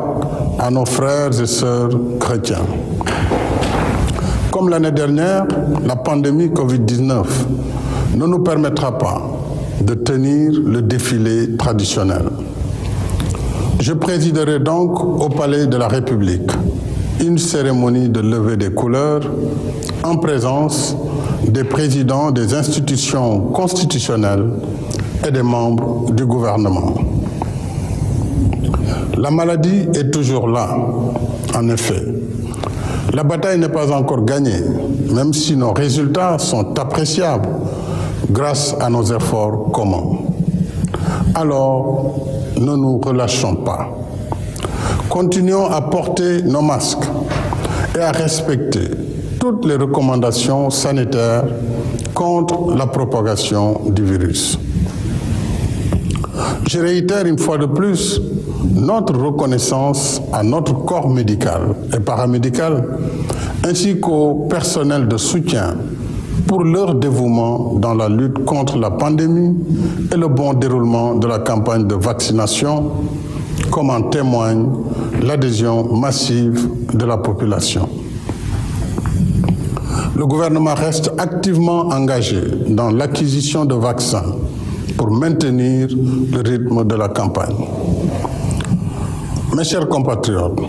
à nos frères et sœurs chrétiens. Comme l'année dernière, la pandémie Covid-19 ne nous permettra pas de tenir le défilé traditionnel. Je présiderai donc au Palais de la République une cérémonie de levée des couleurs en présence des présidents des institutions constitutionnelles et des membres du gouvernement. La maladie est toujours là, en effet. La bataille n'est pas encore gagnée, même si nos résultats sont appréciables grâce à nos efforts communs. Alors, ne nous relâchons pas. Continuons à porter nos masques et à respecter toutes les recommandations sanitaires contre la propagation du virus. Je réitère une fois de plus notre reconnaissance à notre corps médical et paramédical, ainsi qu'au personnel de soutien pour leur dévouement dans la lutte contre la pandémie et le bon déroulement de la campagne de vaccination, comme en témoigne l'adhésion massive de la population. Le gouvernement reste activement engagé dans l'acquisition de vaccins pour maintenir le rythme de la campagne. Mes chers compatriotes,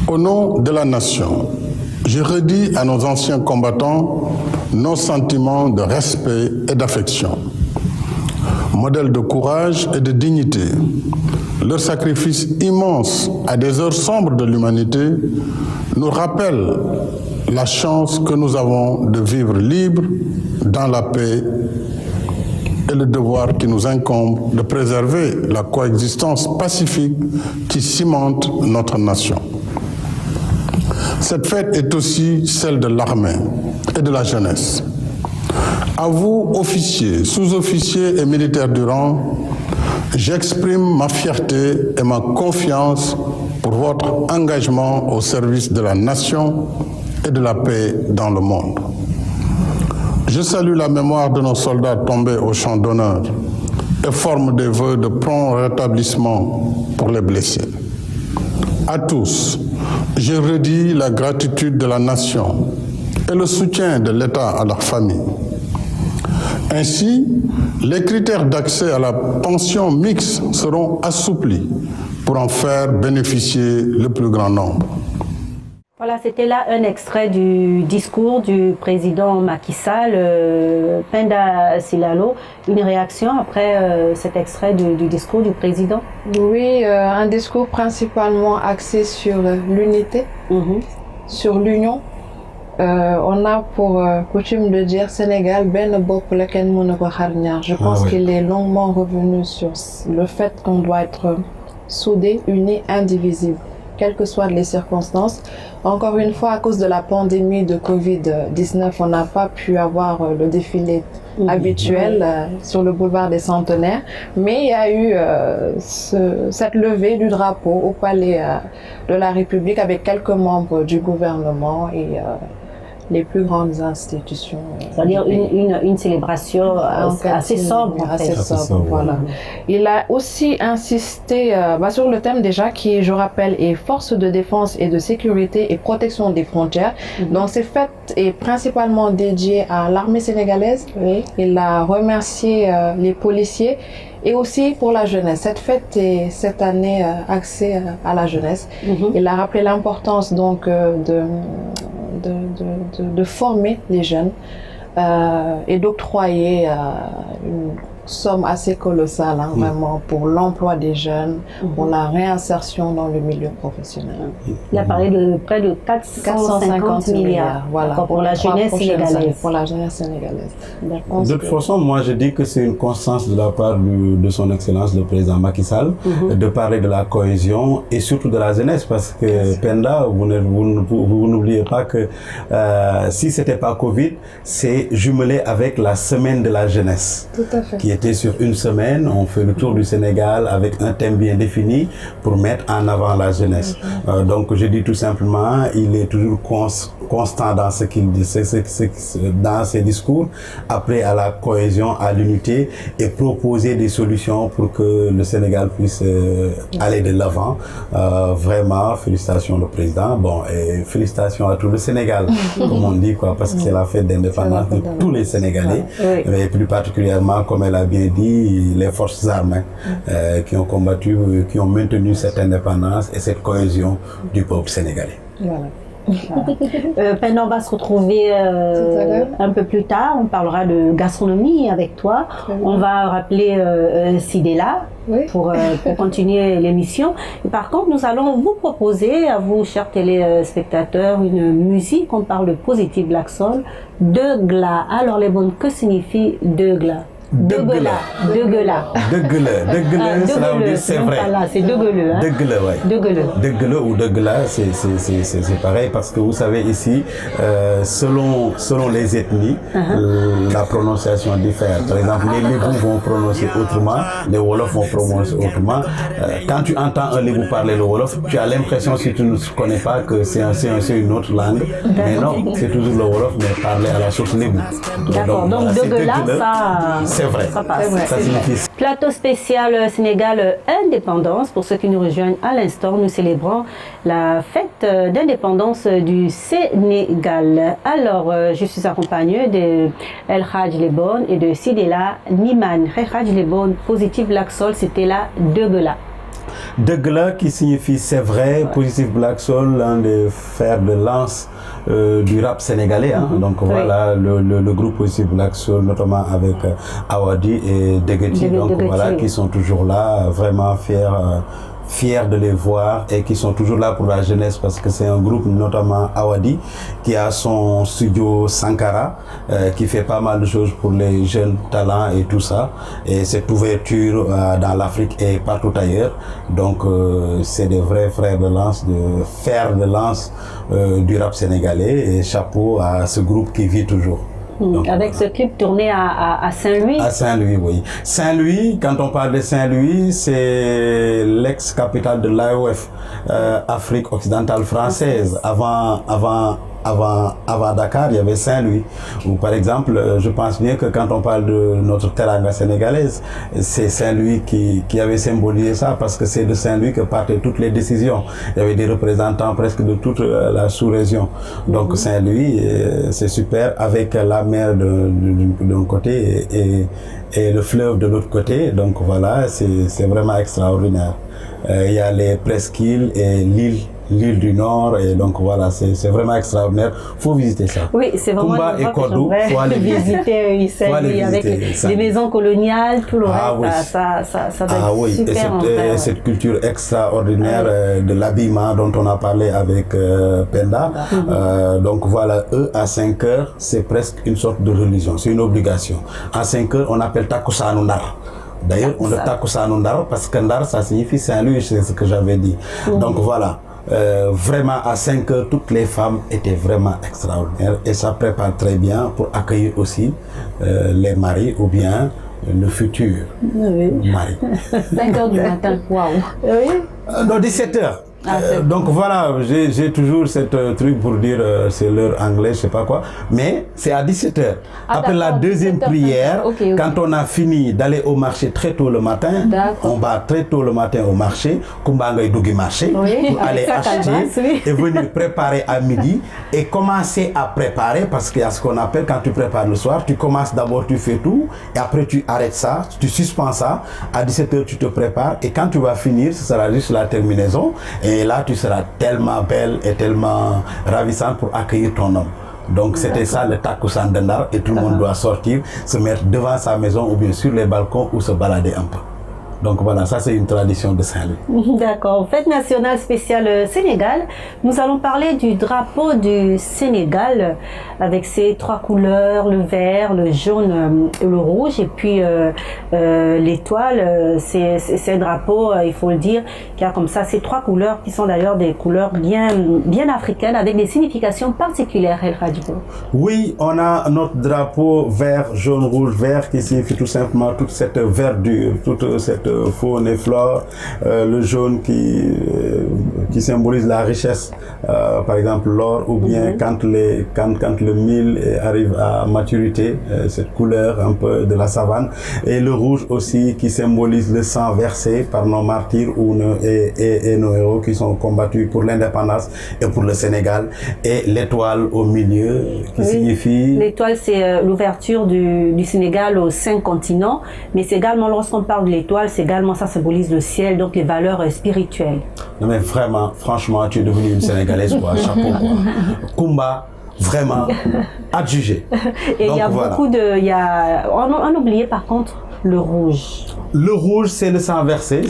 au nom de la nation, je redis à nos anciens combattants nos sentiments de respect et d'affection. Modèle de courage et de dignité, leur sacrifice immense à des heures sombres de l'humanité nous rappelle la chance que nous avons de vivre libres, dans la paix, et le devoir qui nous incombe de préserver la coexistence pacifique qui cimente notre nation. Cette fête est aussi celle de l'armée et de la jeunesse. À vous, officiers, sous-officiers et militaires du rang, j'exprime ma fierté et ma confiance pour votre engagement au service de la nation et de la paix dans le monde. Je salue la mémoire de nos soldats tombés au champ d'honneur et forme des vœux de prompt rétablissement pour les blessés. À tous, je redis la gratitude de la nation et le soutien de l'État à leur famille. Ainsi, les critères d'accès à la pension mixte seront assouplis pour en faire bénéficier le plus grand nombre. Voilà, c'était là un extrait du discours du président Macky Sall, Penda Silalo. Une réaction après cet extrait du discours du président? Oui, un discours principalement axé sur l'unité, sur l'union. On a pour coutume de dire Sénégal, ben bop la ken monoko xarñar. Je pense qu'il est longuement revenu sur le fait qu'on doit être soudés, unis, indivisibles, quelles que soient les circonstances. Encore une fois, à cause de la pandémie de Covid-19, on n'a pas pu avoir le défilé habituel sur le boulevard des Centenaires, mais il y a eu cette levée du drapeau au palais de la République avec quelques membres du gouvernement et les plus grandes institutions. C'est-à-dire une célébration assez sobre. Assez sobre, voilà. Il a aussi insisté sur le thème déjà qui, je rappelle, est force de défense et de sécurité et protection des frontières. Donc cette fête est principalement dédiée à l'armée sénégalaise. Il a remercié les policiers et aussi pour la jeunesse. Cette fête est cette année axée à la jeunesse. Il a rappelé l'importance donc de former les jeunes et d'octroyer une somme assez colossale vraiment pour l'emploi des jeunes, pour la réinsertion dans le milieu professionnel. Il a parlé de près de 450 milliards voilà, pour la jeunesse sénégalaise. Pour la jeunesse sénégalaise. De toute façon, moi je dis que c'est une constance de la part de son Excellence le président Macky Sall de parler de la cohésion et surtout de la jeunesse, parce que Penda, vous n'oubliez pas que si c'était pas Covid, c'est jumelé avec la semaine de la jeunesse. Tout à fait. Qui était sur une semaine. On fait le tour du Sénégal avec un thème bien défini pour mettre en avant la jeunesse. Donc je dis tout simplement, il est toujours constant dans ce qu'il dit, dans ses discours, appeler à la cohésion, à l'unité et proposer des solutions pour que le Sénégal puisse aller de l'avant. Vraiment, félicitations au président. Bon, et félicitations à tout le Sénégal, comme on dit, quoi, parce que c'est la fête d'indépendance de tous les Sénégalais, mais plus particulièrement, comme elle a bien dit, les forces armées qui ont combattu, qui ont maintenu cette indépendance et cette cohésion du peuple sénégalais. Voilà. Penda, on va se retrouver un peu plus tard. On parlera de gastronomie avec toi. On va rappeler Sidela pour continuer l'émission. Par contre, nous allons vous proposer, à vous, chers téléspectateurs, une musique. On parle de Positive Black Soul, de Gla. Alors, les bonnes, que signifie de Gla? De Gla. Cela veut dire c'est vrai. C'est de Gla. De Gla, oui. De Gla ou de Gla, c'est pareil parce que vous savez ici, selon les ethnies, la prononciation diffère. Par exemple, les Lébous vont prononcer autrement, les Wolofs vont prononcer autrement. Quand tu entends un Lébou parler le Wolof, tu as l'impression, si tu ne connais pas, que c'est une autre langue. Mais non, c'est toujours le Wolof, mais parlé à la source Lébou. D'accord, donc de Gla, ça... C'est vrai. Ça passe. Ça signifie. Plateau spécial Sénégal Indépendance. Pour ceux qui nous rejoignent à l'instant, nous célébrons la fête d'indépendance du Sénégal. Alors, je suis accompagnée de El Hadj Lebon et de Sidela Niman. El Hadj Lebon, Positive Black Soul, c'était la Degela. Degla qui signifie c'est vrai, Positive Black Soul, l'un des fers de lance du rap sénégalais. Donc voilà, le groupe Positive Black Soul, notamment avec Awadi et Degeti, donc voilà, qui sont toujours là, vraiment fiers de les voir et qui sont toujours là pour la jeunesse parce que c'est un groupe, notamment Awadi, qui a son studio Sankara, qui fait pas mal de choses pour les jeunes talents et tout ça. Et cette ouverture dans l'Afrique et partout ailleurs. Donc c'est des vrais frères de lance, fers de lance du rap sénégalais et chapeau à ce groupe qui vit toujours. Donc, avec ce clip tourné à Saint-Louis. À Saint-Louis, oui. Saint-Louis, quand on parle de Saint-Louis, c'est l'ex-capitale de l'AOF, Afrique occidentale française. Avant Dakar, il y avait Saint-Louis. Ou par exemple, je pense bien que quand on parle de notre teranga sénégalaise, c'est Saint-Louis qui avait symbolisé ça parce que c'est de Saint-Louis que partaient toutes les décisions. Il y avait des représentants presque de toute la sous-région. Donc Saint-Louis, c'est super avec la mer d'un côté et le fleuve de l'autre côté. Donc voilà, c'est vraiment extraordinaire. Il y a les presqu'îles et l'île du Nord, et donc voilà, c'est vraiment extraordinaire. Il faut visiter ça. Oui, c'est vraiment Kumba et Kodou, il faut aller visiter. Avec les maisons coloniales, tout le reste, ça va être super. Et cette culture extraordinaire de l'habillement dont on a parlé avec Penda. Donc voilà, eux, à 5 heures, c'est presque une sorte de religion, c'est une obligation. À 5 heures, on appelle Takusanu Ndar. D'ailleurs, on le Takusanu Ndar parce que Ndar, ça signifie Saint-Louis, c'est ce que j'avais dit. Donc voilà. Vraiment à 5 heures, toutes les femmes étaient vraiment extraordinaires et ça prépare très bien pour accueillir aussi les maris ou bien le futur mari. 5 heures du matin, waouh. Non, 17 heures. Donc voilà, j'ai toujours cette truc pour dire c'est l'heure anglaise, je sais pas quoi, mais c'est à 17h. Après la deuxième prière, quand on a fini d'aller au marché très tôt le matin, on va très tôt le matin au marché, Kumbangay Dougi marché, pour aller acheter et venir préparer à midi et commencer à préparer parce qu'il y a ce qu'on appelle quand tu prépares le soir, tu commences d'abord, tu fais tout et après tu arrêtes ça, tu suspends ça, à 17h tu te prépares et quand tu vas finir, ce sera juste la terminaison. Et là, tu seras tellement belle et tellement ravissante pour accueillir ton homme. Donc, c'était ça le Takusan de Ndar et tout le monde doit sortir, se mettre devant sa maison ou bien sur les balcons ou se balader un peu. Donc voilà, ça c'est une tradition de Saint-Louis. D'accord. Fête nationale spéciale Sénégal. Nous allons parler du drapeau du Sénégal avec ses 3 couleurs, le vert, le jaune et le rouge. Et puis l'étoile, c'est un drapeau, il faut le dire, qui a comme ça ces 3 couleurs qui sont d'ailleurs des couleurs bien africaines avec des significations particulières, El Hadjibo. Oui, on a notre drapeau vert, jaune, rouge, vert qui signifie tout simplement toute cette verdure, toute cette cette faune et flore, le jaune qui symbolise la richesse, par exemple l'or, ou bien quand le mil arrive à maturité, cette couleur un peu de la savane, et le rouge aussi qui symbolise le sang versé par nos martyrs et nos héros qui sont combattus pour l'indépendance et pour le Sénégal, et l'étoile au milieu qui signifie... L'étoile, c'est l'ouverture du Sénégal aux 5 continents, mais c'est également, lorsqu'on parle de l'étoile, c'est également, ça symbolise le ciel, donc les valeurs spirituelles. Non mais vraiment, franchement, tu es devenue une Sénégalaise, quoi, chapeau, quoi. Kumba, vraiment, adjugé. Et il y a voilà. beaucoup de... On a oublié par contre le rouge. Le rouge, c'est le sang versé.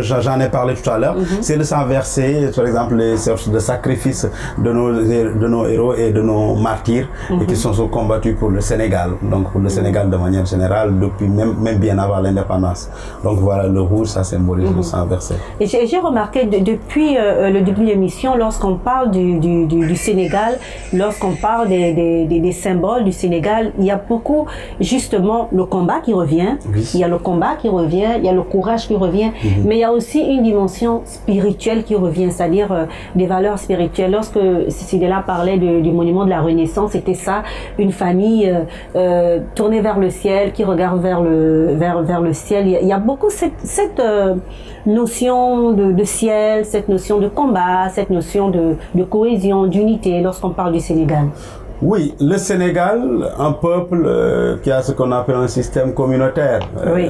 J'en ai parlé tout à l'heure. C'est le sang versé, par exemple, les sortes de sacrifices de nos héros et de nos martyrs et qui sont combattus pour le Sénégal. Donc pour le Sénégal de manière générale, depuis même bien avant l'indépendance. Donc voilà, le rouge, ça symbolise le sang versé. Et j'ai remarqué depuis le début de l'émission, lorsqu'on parle du Sénégal, lorsqu'on parle des symboles du Sénégal, il y a beaucoup justement le combat qui revient. Oui. Il y a le combat qui revient, il y a le courage qui revient, mais il y a aussi une dimension spirituelle qui revient, c'est-à-dire des valeurs spirituelles. Lorsque Sidela parlait du monument de la Renaissance, c'était ça, une famille tournée vers le ciel, qui regarde vers le ciel. Il y a beaucoup cette notion de ciel, cette notion de combat, cette notion de cohésion, d'unité lorsqu'on parle du Sénégal. Oui, le Sénégal, un peuple qui a ce qu'on appelle un système communautaire. Oui.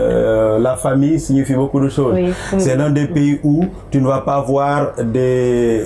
La famille signifie beaucoup de choses. Oui, oui. C'est l'un des pays où tu ne vas pas voir des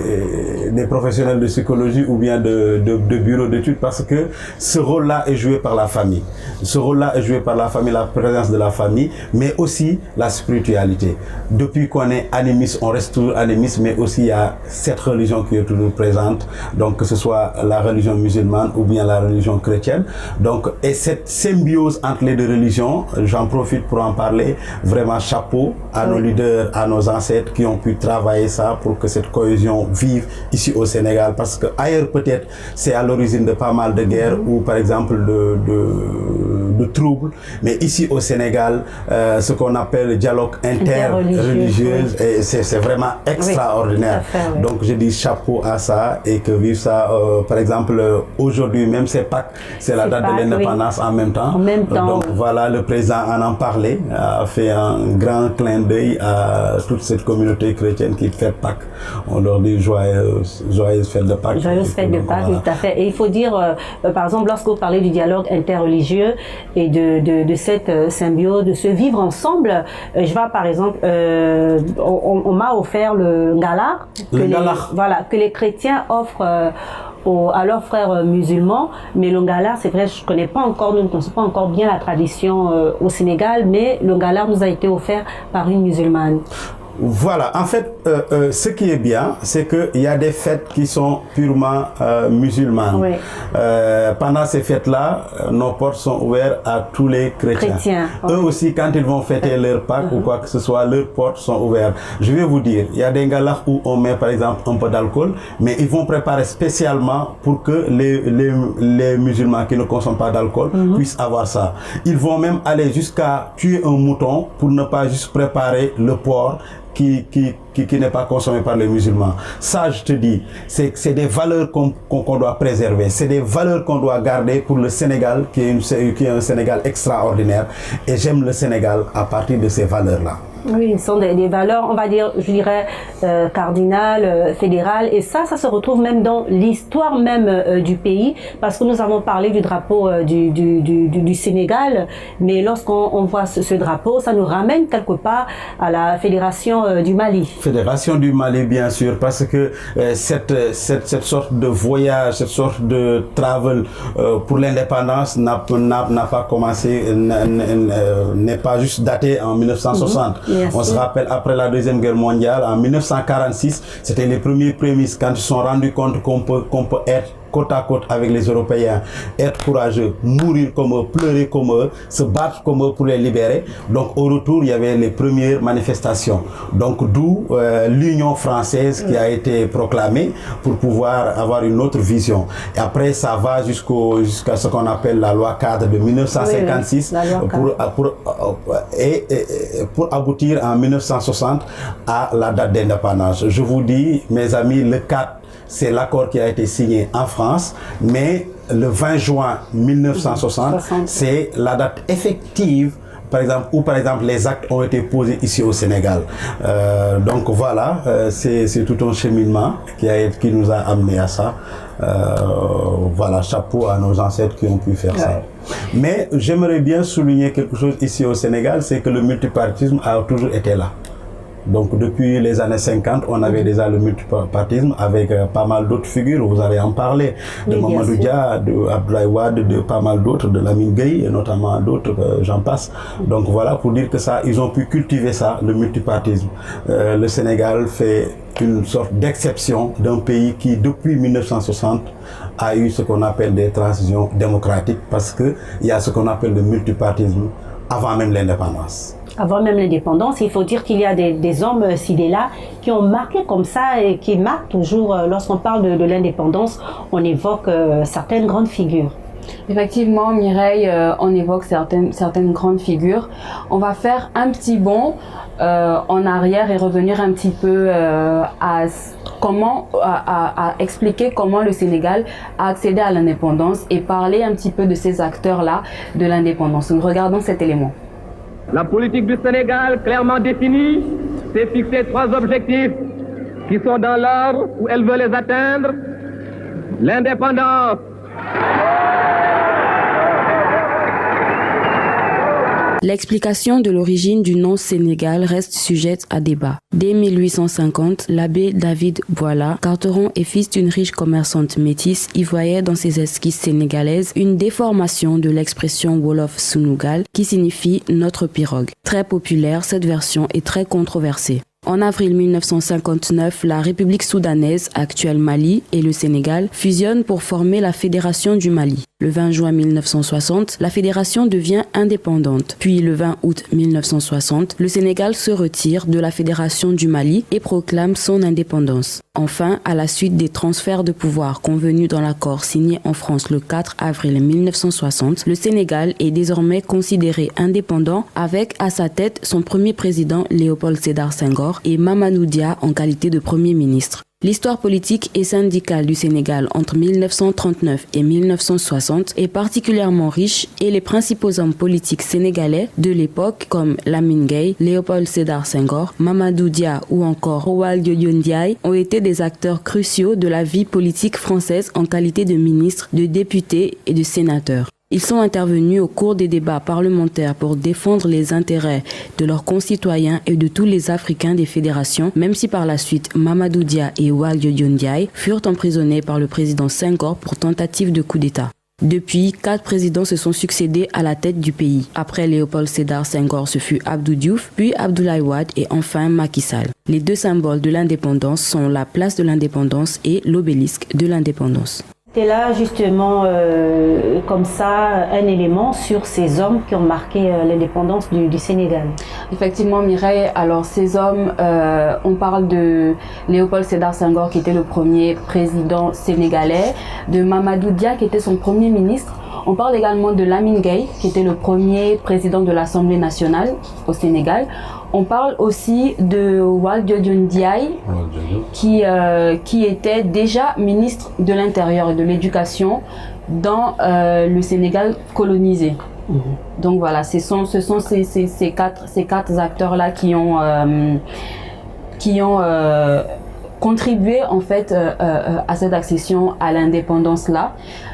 professionnels de psychologie ou bien de bureaux d'études parce que ce rôle-là est joué par la famille. Ce rôle-là est joué par la famille, la présence de la famille, mais aussi la spiritualité. Depuis qu'on est animiste, on reste toujours animiste, mais aussi il y a cette religion qui est toujours présente. Donc que ce soit la religion musulmane ou bien la religion chrétienne. Donc, et cette symbiose entre les deux religions, j'en profite pour en parler, vraiment chapeau à nos leaders, à nos ancêtres qui ont pu travailler ça pour que cette cohésion vive ici au Sénégal, parce que ailleurs peut-être c'est à l'origine de pas mal de guerres ou par exemple de troubles, mais ici au Sénégal, ce qu'on appelle le dialogue interreligieux, c'est vraiment extraordinaire. Oui, fait, oui. Donc je dis chapeau à ça et que vive ça, par exemple aujourd'hui même c'est Pâques, c'est la date de l'indépendance en même temps. En même temps. Donc voilà, le président en parlait, a fait un grand clin d'œil à toute cette communauté chrétienne qui fête Pâques. On leur dit joyeuse fête de Pâques. Joyeuse fête de Pâques, voilà. Tout à fait. Et il faut dire, par exemple, lorsque vous parlez du dialogue interreligieux et de cette symbiose, de se vivre ensemble, je vois par exemple, on m'a offert le Ngala, que les chrétiens offrent à leurs frères musulmans, mais le Ngala, c'est vrai, je ne connais pas encore, nous ne connaissons pas encore bien la tradition au Sénégal, mais le Ngala nous a été offert par une musulmane. Voilà, en fait, ce qui est bien, c'est qu'il y a des fêtes qui sont purement musulmanes. Oui. Pendant ces fêtes-là, nos portes sont ouvertes à tous les chrétiens. Eux aussi, quand ils vont fêter leur Pâques ou quoi que ce soit, leurs portes sont ouvertes. Je vais vous dire, il y a des galas où on met par exemple un peu d'alcool, mais ils vont préparer spécialement pour que les musulmans qui ne consomment pas d'alcool puissent avoir ça. Ils vont même aller jusqu'à tuer un mouton pour ne pas juste préparer le porc qui n'est pas consommé par les musulmans. Ça, je te dis, c'est des valeurs qu'on doit préserver. C'est des valeurs qu'on doit garder pour le Sénégal, qui est un Sénégal extraordinaire. Et j'aime le Sénégal à partir de ces valeurs-là. Oui, ce sont des valeurs, on va dire, je dirais, cardinales, fédérales. Et ça se retrouve même dans l'histoire même du pays, parce que nous avons parlé du drapeau du Sénégal, mais lorsqu'on voit ce drapeau, ça nous ramène quelque part à la Fédération du Mali. Fédération du Mali, bien sûr, parce que cette sorte de voyage, cette sorte de travel pour l'indépendance n'a pas commencé, n'est pas juste daté en 1960. On se rappelle, après la Deuxième Guerre mondiale, en 1946, c'était les premiers prémices quand ils se sont rendus compte qu'on peut être côte à côte avec les Européens, être courageux, mourir comme eux, pleurer comme eux, se battre comme eux pour les libérer. Donc au retour, il y avait les premières manifestations. Donc d'où l'Union française qui a été proclamée pour pouvoir avoir une autre vision. Et après, ça va jusqu'à ce qu'on appelle la loi cadre de 1956 pour aboutir en 1960 à la date d'indépendance. Je vous dis, mes amis, le 4, c'est l'accord qui a été signé en France, mais le 20 juin 1960, c'est la date effective où par exemple les actes ont été posés ici au Sénégal. Donc voilà, c'est tout un cheminement qui nous a amené à ça. Voilà, chapeau à nos ancêtres qui ont pu faire ça. Mais j'aimerais bien souligner quelque chose ici au Sénégal, c'est que le multipartisme a toujours été là. Donc depuis les années 50, on avait déjà le multipartisme avec pas mal d'autres figures, vous allez en parler, de Mamadou Dia, de Abdoulaye Wade, de pas mal d'autres, de Lamine Gueye et notamment d'autres, j'en passe. Donc voilà, pour dire que ça, ils ont pu cultiver ça, le multipartisme. Le Sénégal fait une sorte d'exception d'un pays qui, depuis 1960, a eu ce qu'on appelle des transitions démocratiques parce qu'il y a ce qu'on appelle le multipartisme avant même l'indépendance. Avant même l'indépendance, il faut dire qu'il y a des hommes là qui ont marqué comme ça et qui marquent toujours, lorsqu'on parle de l'indépendance, on évoque certaines grandes figures. Effectivement, Mireille, on évoque certaines grandes figures. On va faire un petit bond en arrière et revenir un petit peu à expliquer comment le Sénégal a accédé à l'indépendance et parler un petit peu de ces acteurs-là de l'indépendance. Nous regardons cet élément. La politique du Sénégal, clairement définie, s'est fixé 3 objectifs qui sont dans l'ordre où elle veut les atteindre. L'indépendance. L'explication de l'origine du nom Sénégal reste sujette à débat. Dès 1850, l'abbé David Boilat, Carteron et fils d'une riche commerçante métisse, y voyait dans ses esquisses sénégalaises une déformation de l'expression Wolof Sunugal qui signifie notre pirogue. Très populaire, cette version est très controversée. En avril 1959, la République soudanaise, actuelle Mali, et le Sénégal fusionnent pour former la Fédération du Mali. Le 20 juin 1960, la fédération devient indépendante. Puis le 20 août 1960, le Sénégal se retire de la Fédération du Mali et proclame son indépendance. Enfin, à la suite des transferts de pouvoir convenus dans l'accord signé en France le 4 avril 1960, le Sénégal est désormais considéré indépendant avec à sa tête son premier président Léopold Sédar Senghor et Mamadou Dia en qualité de Premier ministre. L'histoire politique et syndicale du Sénégal entre 1939 et 1960 est particulièrement riche et les principaux hommes politiques sénégalais de l'époque comme Lamine Gueye, Léopold Sédar Senghor, Mamadou Dia ou encore Waliodio Ndiaye ont été des acteurs cruciaux de la vie politique française en qualité de ministres, de députés et de sénateurs. Ils sont intervenus au cours des débats parlementaires pour défendre les intérêts de leurs concitoyens et de tous les Africains des fédérations, même si par la suite Mamadou Dia et Waliodio Ndiaye furent emprisonnés par le président Senghor pour tentative de coup d'État. Depuis, 4 présidents se sont succédés à la tête du pays. Après Léopold Sédar Senghor, ce fut Abdou Diouf, puis Abdoulaye Wade et enfin Macky Sall. Les 2 symboles de l'indépendance sont la place de l'indépendance et l'obélisque de l'indépendance. C'est là justement comme ça un élément sur ces hommes qui ont marqué l'indépendance du Sénégal. Effectivement, Mireille, alors ces hommes, on parle de Léopold Sédar Senghor qui était le premier président sénégalais, de Mamadou Dia qui était son premier ministre. On parle également de Lamine Gueye qui était le premier président de l'Assemblée nationale au Sénégal. On parle aussi de Waliodio Ndiaye qui était déjà ministre de l'Intérieur et de l'Éducation dans le Sénégal colonisé. Donc voilà, ce sont ces quatre acteurs-là qui ont contribué en fait à cette accession à l'indépendance là.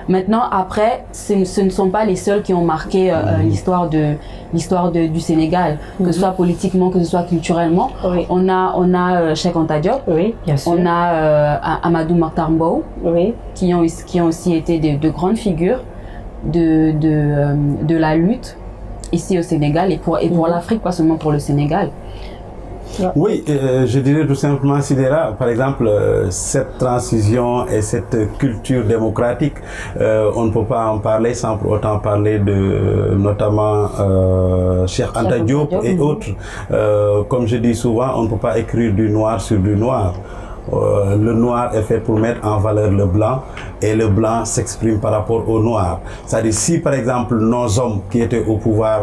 Maintenant après, ce ne sont pas les seuls qui ont marqué l'histoire du Sénégal, que ce soit politiquement, que ce soit culturellement. Oui. On a Cheikh Anta Diop, oui, bien sûr. On a Amadou Mahtar Mbow, oui, qui ont aussi été de grandes figures de la lutte ici au Sénégal et pour l'Afrique, pas seulement pour le Sénégal. Oui, je dirais tout simplement, Sidera, par exemple, cette transition et cette culture démocratique, on ne peut pas en parler sans pour autant parler de notamment Cheikh Anta Diop et autres. Comme je dis souvent, on ne peut pas écrire du noir sur du noir. Le noir est fait pour mettre en valeur le blanc et le blanc s'exprime par rapport au noir. C'est-à-dire si par exemple nos hommes qui étaient au pouvoir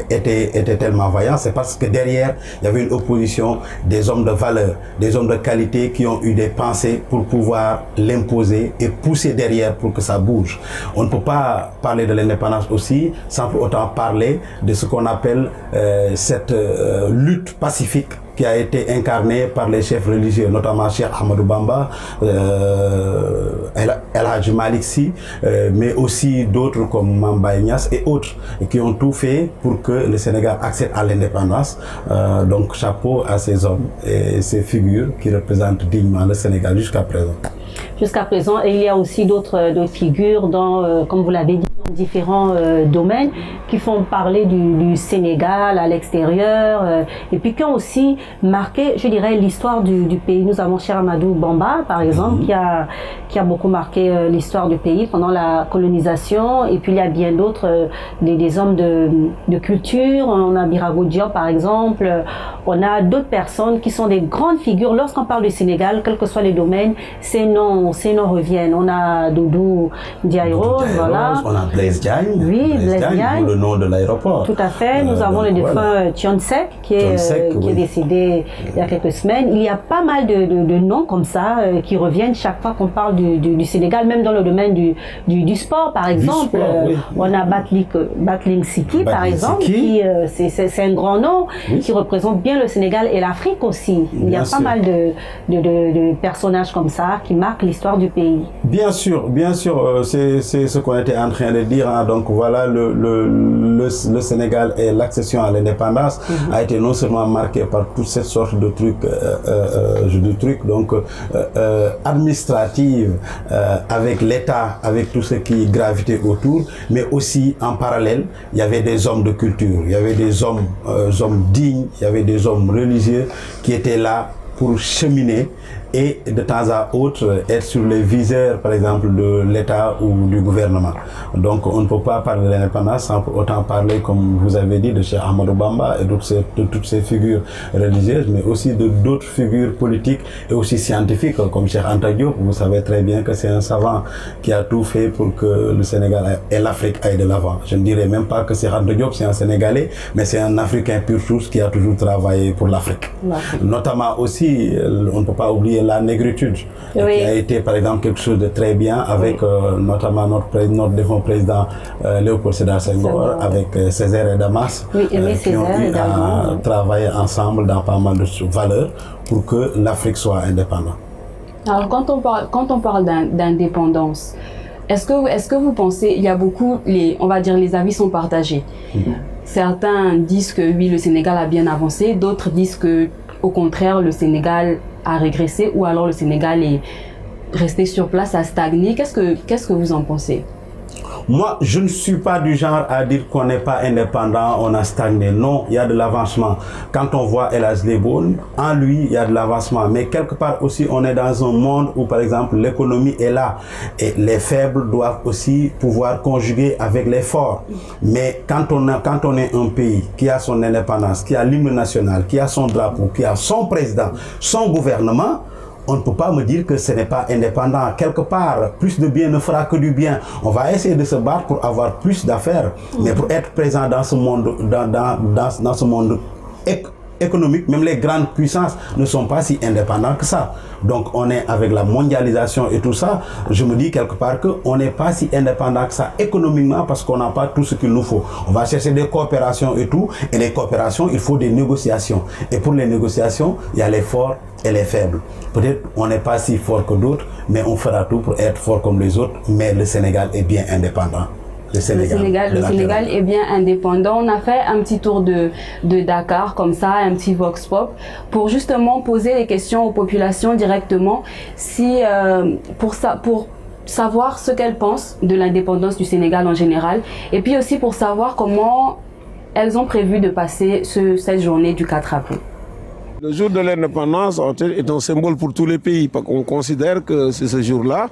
étaient tellement vaillants, c'est parce que derrière il y avait une opposition des hommes de valeur, des hommes de qualité qui ont eu des pensées pour pouvoir l'imposer et pousser derrière pour que ça bouge. On ne peut pas parler de l'indépendance aussi sans pour autant parler de ce qu'on appelle cette lutte pacifique qui a été incarné par les chefs religieux, notamment Cheikh Ahmadou Bamba, El Hadji Malick Sy, mais aussi d'autres comme Mame Baye Niass et autres, qui ont tout fait pour que le Sénégal accède à l'indépendance. Donc chapeau à ces hommes et ces figures qui représentent dignement le Sénégal jusqu'à présent. Jusqu'à présent, et il y a aussi d'autres figures dans, comme vous l'avez dit, différents domaines qui font parler du Sénégal à l'extérieur et puis qui ont aussi marqué, je dirais, l'histoire du pays. Nous avons Cheikh Ahmadou Bamba, par exemple, qui a beaucoup marqué l'histoire du pays pendant la colonisation, et puis il y a bien d'autres, des hommes de culture. On a Birago Diop, par exemple. On a d'autres personnes qui sont des grandes figures. Lorsqu'on parle du Sénégal, quels que soient les domaines, ces noms reviennent. On a Doudou Ndiaye Rose, voilà. On a Blaise Diagne. Oui, Blaise Diagne. Le nom de l'aéroport. Tout à fait. Nous avons le défunt Thione Seck qui est décédé il y a quelques semaines. Il y a pas mal de noms comme ça qui reviennent chaque fois qu'on parle du Sénégal, même dans le domaine du sport, par exemple. On a Batling Siki, par exemple, qui c'est un grand nom qui représente bien le Sénégal et l'Afrique aussi. Il y a pas mal de personnages comme ça qui marquent l'histoire du pays. Bien sûr, c'est ce qu'on était en train de dire. Hein. Donc voilà, le Sénégal et l'accession à l'indépendance a été non seulement marqué par toutes ces sortes de trucs, donc administratives avec l'État, avec tout ce qui gravitait autour, mais aussi en parallèle, il y avait des hommes de culture, il y avait des hommes dignes, il y avait des hommes religieux qui étaient là pour cheminer et de temps à autre être sur les viseurs, par exemple, de l'État ou du gouvernement. Donc on ne peut pas parler de l'indépendance sans pour autant parler, comme vous avez dit, de Cheikh Ahmadou Bamba et de toutes ces figures religieuses, mais aussi de d'autres figures politiques et aussi scientifiques, comme Cheikh Anta Diop. Vous savez très bien que c'est un savant qui a tout fait pour que le Sénégal et l'Afrique aillent de l'avant. Je ne dirais même pas que Cheikh Anta Diop c'est un Sénégalais, mais c'est un Africain pur souche qui a toujours travaillé pour l'Afrique. Notamment aussi, on ne peut pas oublier la négritude, qui a été par exemple quelque chose de très bien avec notamment notre défunt président Léopold Sédar Senghor, avec Césaire et Damas, qui ont eu à travailler ensemble dans pas mal de valeurs pour que l'Afrique soit indépendante. Alors quand on parle d'indépendance, est-ce que vous pensez, il y a beaucoup, on va dire les avis sont partagés. Certains disent que oui, le Sénégal a bien avancé, d'autres disent que au contraire, le Sénégal a régressé ou alors le Sénégal est resté sur place, a stagné. Qu'est-ce que vous en pensez? Moi, je ne suis pas du genre à dire qu'on n'est pas indépendant, on a stagné. Non, il y a de l'avancement. Quand on voit El Hadji Leboun, en lui, il y a de l'avancement. Mais quelque part aussi, on est dans un monde où, par exemple, l'économie est là. Et les faibles doivent aussi pouvoir conjuguer avec les forts. Mais quand on est un pays qui a son indépendance, qui a l'hymne national, qui a son drapeau, qui a son président, son gouvernement, on ne peut pas me dire que ce n'est pas indépendant. Quelque part, plus de bien ne fera que du bien. On va essayer de se battre pour avoir plus d'affaires. Mais pour être présent dans ce monde, dans ce monde économique, même les grandes puissances ne sont pas si indépendantes que ça. Donc on est avec la mondialisation et tout ça, je me dis quelque part qu'on n'est pas si indépendant que ça économiquement parce qu'on n'a pas tout ce qu'il nous faut. On va chercher des coopérations et tout, et les coopérations, il faut des négociations. Et pour les négociations, il y a les forts et les faibles. Peut-être on n'est pas si fort que d'autres, mais on fera tout pour être fort comme les autres, mais le Sénégal est bien indépendant. Le Sénégal est bien indépendant. On a fait un petit tour de Dakar comme ça, un petit vox pop, pour justement poser les questions aux populations directement, pour savoir ce qu'elles pensent de l'indépendance du Sénégal en général, et puis aussi pour savoir comment elles ont prévu de passer cette journée du 4 avril. Le jour de l'indépendance est un symbole pour tous les pays, parce qu'on considère que c'est ce jour-là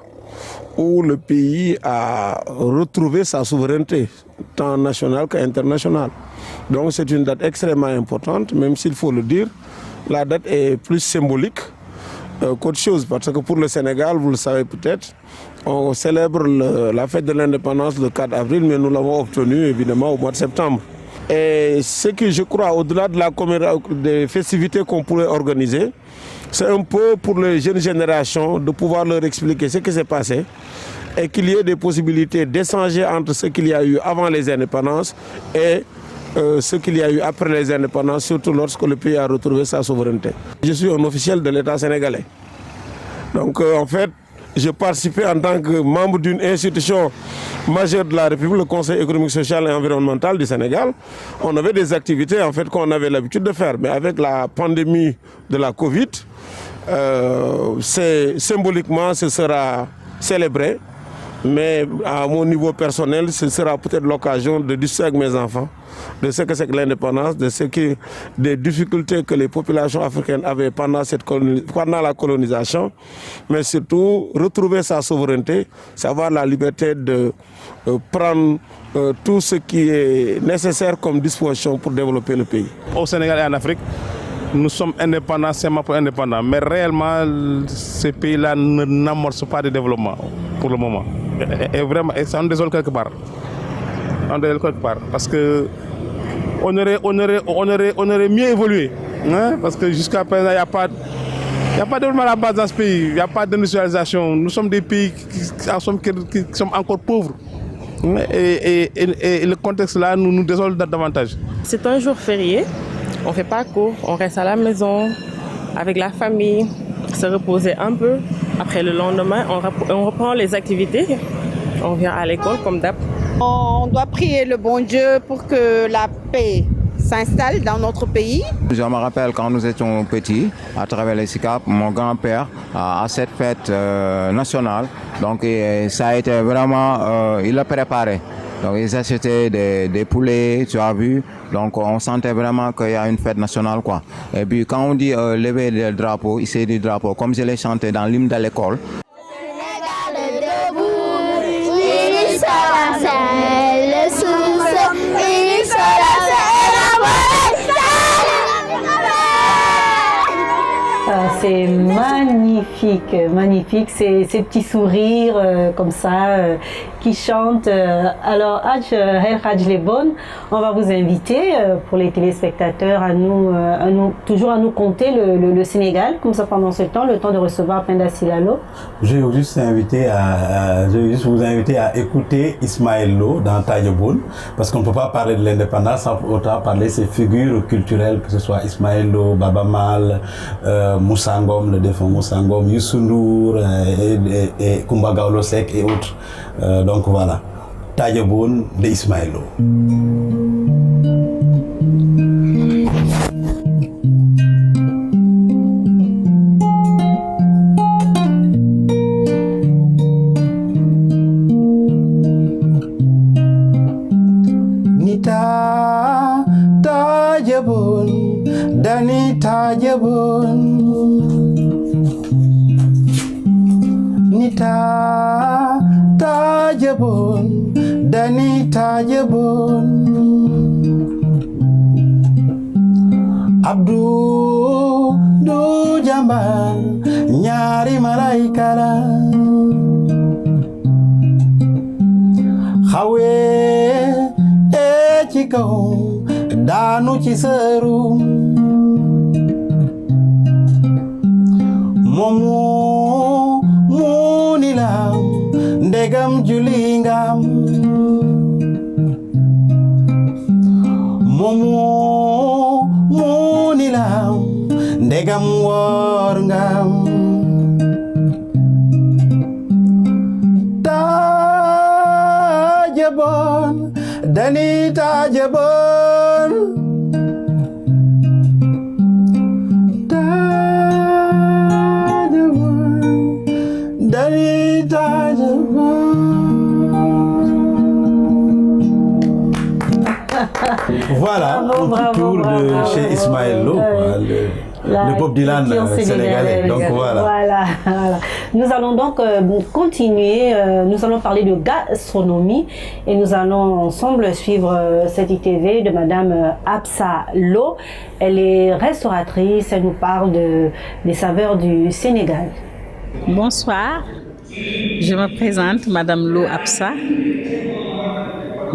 où le pays a retrouvé sa souveraineté, tant nationale qu'internationale. Donc c'est une date extrêmement importante, même s'il faut le dire, la date est plus symbolique qu'autre chose, parce que pour le Sénégal, vous le savez peut-être, on célèbre la fête de l'indépendance le 4 avril, mais nous l'avons obtenue évidemment au mois de septembre. Et ce que je crois, au-delà des festivités qu'on pourrait organiser, c'est un peu pour les jeunes générations de pouvoir leur expliquer ce qui s'est passé et qu'il y ait des possibilités d'échanger entre ce qu'il y a eu avant les indépendances et ce qu'il y a eu après les indépendances, surtout lorsque le pays a retrouvé sa souveraineté. Je suis un officiel de l'État sénégalais. Donc en fait, j'ai participé en tant que membre d'une institution majeure de la République, le Conseil économique, social et environnemental du Sénégal. On avait des activités en fait qu'on avait l'habitude de faire, mais avec la pandémie de la Covid, symboliquement ce sera célébré, mais à mon niveau personnel, ce sera peut-être l'occasion de discuter avec mes enfants de ce que c'est que l'indépendance, des difficultés que les populations africaines avaient pendant la colonisation, mais surtout retrouver sa souveraineté, savoir la liberté de prendre tout ce qui est nécessaire comme disposition pour développer le pays. Au Sénégal et en Afrique, nous sommes indépendants, seulement pour indépendants, mais réellement, ces pays-là n'amorcent pas de développement pour le moment. Et vraiment, ça nous désole quelque part. Parce que on aurait mieux évolué. Hein? Parce que jusqu'à présent, il n'y a pas de développement à la base dans ce pays. Il n'y a pas d'industrialisation. Nous sommes des pays qui sont encore pauvres. Et le contexte là nous désole davantage. C'est un jour férié. On ne fait pas cours. On reste à la maison avec la famille, se reposer un peu. Après le lendemain, on reprend les activités. On vient à l'école comme d'hab. On doit prier le bon Dieu pour que la paix s'installe dans notre pays. Je me rappelle quand nous étions petits, à travers les SICAP, mon grand-père à cette fête nationale. Donc ça a été vraiment, il l'a préparé. Donc ils achetaient des poulets, tu as vu. Donc on sentait vraiment qu'il y a une fête nationale, quoi. Et puis quand on dit lever le drapeau, ici du drapeau, comme je l'ai chanté dans l'hymne de l'école. C'est magnifique, magnifique, ces petits sourires comme ça qui chantent. Alors, Hadj Lebon, on va vous inviter pour les téléspectateurs toujours à nous compter le Sénégal, comme ça pendant ce temps, le temps de recevoir Penda Silalo. Je vais juste vous inviter à écouter Ismaël Lo dans Tadjaboun, parce qu'on ne peut pas parler de l'indépendance sans autant parler de ces figures culturelles, que ce soit Ismaël Lo, Baba Mal, Moussa Ngom, le défunt Moussa Ngom, Youssou Ndour et Kumba Gawlo Seck et autres. Donc voilà, Tadjaboun de Ismaël Lo. Nita Tadjaboun, Dani Tadjaboun. Nita Tadjaboun, Dani Tadjaboun. Abdou du Jamban, Nyari Malaikala. Hawe ci kaw daanu ci seeru moomu mu ni la ndegam juli ngam moomu mu ni la ndegam woor ngam Tadjaboun Dani Tadjaboun, Tadjaboun, Dani Tadjaboun. Voilà, Bravo, un bravo, petit tour bravo, de bravo. chez Ismaël Lo, le Bob Dylan sénégalais. Donc voilà. Nous allons donc continuer, nous allons parler de gastronomie et nous allons ensemble suivre cette ITV de Madame Absa Lo. Elle est restauratrice, elle nous parle des saveurs du Sénégal. Bonsoir, je me présente Madame Lo Absa,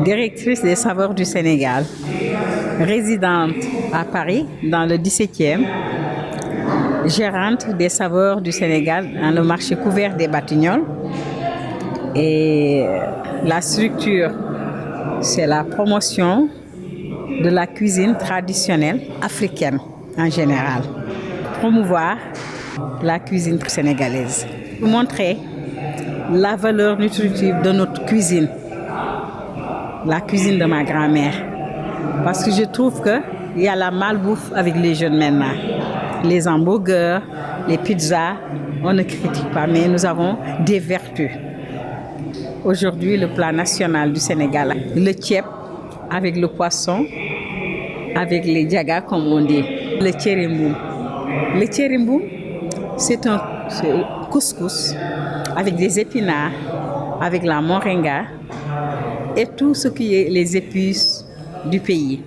directrice des saveurs du Sénégal, résidente à Paris dans le 17e, gérante des saveurs du Sénégal dans le marché couvert des Batignolles. Et la structure, c'est la promotion de la cuisine traditionnelle africaine en général. Promouvoir la cuisine sénégalaise. Montrer la valeur nutritive de notre cuisine, la cuisine de ma grand-mère. Parce que je trouve qu'il y a la malbouffe avec les jeunes maintenant. Les hamburgers, les pizzas, on ne critique pas, mais nous avons des vertus. Aujourd'hui, le plat national du Sénégal, le tchèp avec le poisson, avec les diagas comme on dit, le tcherimboum. Le tcherimboum, c'est un couscous avec des épinards, avec la moringa et tout ce qui est les épices du pays.